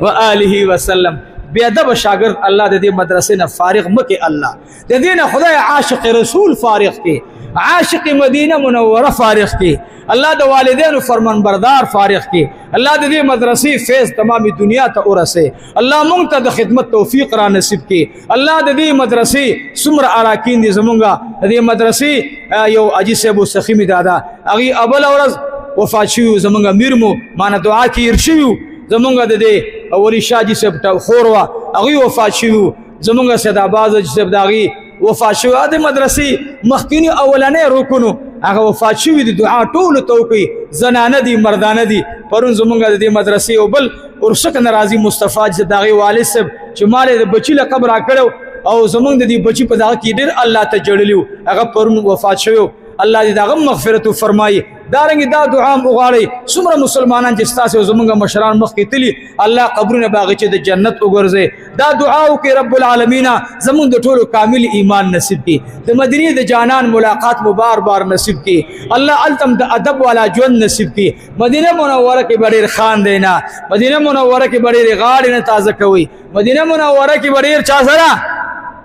و آله وسلم بے ادب شاگرد الله د دې مدرسې نه فارغ مکه الله د دې نه خدای عاشق رسول فارغ کې عاشق مدینه منوره فارغ کې الله د والدینو فرمان بردار فارغ کې الله د دې مدرسې فیض تمامي دنیا ته ورسه الله مونږ ته د خدمت توفیق را نصیب کې الله د دې مدرسې څومره اراکین دي زمونږه د دې مدرسې یو اجي صاحب سخیمی دادا هغه اول ورځ وفات شو زمونږ امیر مو مانه دعا کې ارشیو زمونږ د دې ولی شاجی صاحب ته خوروا هغه وفات شو زمونږ سید آباد صاحب داغي وفات شو د مدرسې مخکینی اولنې رکنو هغه وفات شو د دعا ټول توقي زنانه دي مردانه دي پرون زمونږ د دې مدرسې او بل ورشک ناراضي مصطفی صاحب داغي والد صاحب چې مال د بچی لقب را کړو او زمونږ د دې بچی په دغه کې ډېر الله ته جوړلیو هغه پرون وفات شو الله دې دغه مغفرت فرمایي دارنګ دا دعا وغواړي څومره مسلمانان چې ستاسو زمونږ مشران مخکې تلي الله قبرونه باغچې د جنت وګرځي دا دعا وکړي رب العالمین زمونږ د ټولو کامل ایمان نصیب کړي د مدینه د جانان ملاقات مو بار بار نصیب کړي الله التم د ادب والا ژوند نصیب کړي مدینه منوره کې ډېر خان دینا مدینه منوره کې ډېر غاړې نه تازه کوي مدینه منوره کې ډېر چا سره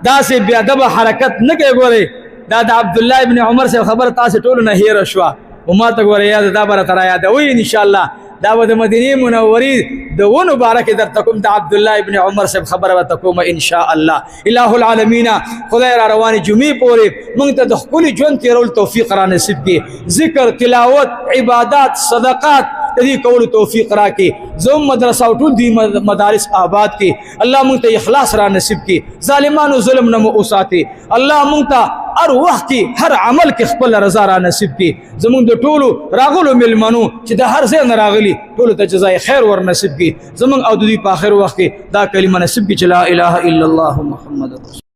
داسې بې ادبه حرکت نه کوي ګورئ دا د عبد الله ابن عمر سے خبر تاسو ټولو نه هېره شوه وما ته ګوره یاد دا به راته را یادوي ان شاء الله دا به د مدینې منورې د ونو بارک در تکم د عبد الله ابن عمر سے خبر و تکوم ان شاء الله. الہ العالمین خدای را رواني جمعې پورې موږ ته د خپل ژوند تیرول توفیق را نصیب کړي. ذکر، تلاوت، عبادات، صدقات دې کول توفیق را کړي. زوم مدرسه او ټول دې مدارس آباد کړي. الله موږ ته اخلاص را نصیب کړي. ظالمانو ظلم نه مو اوساتي. الله موږ ته هر وخت کې هر عمل کې خپل رضا را نصیب کړي. زمونږ د ټولو راغلو ملمنو چې د هر ځای نه راغلي ټولو ته جزای خیر ور نصیب کړي. زمونږ او د دوی په آخر وخت کې دا کلمه نصیب کړي چې لا اله الا الله محمد رسول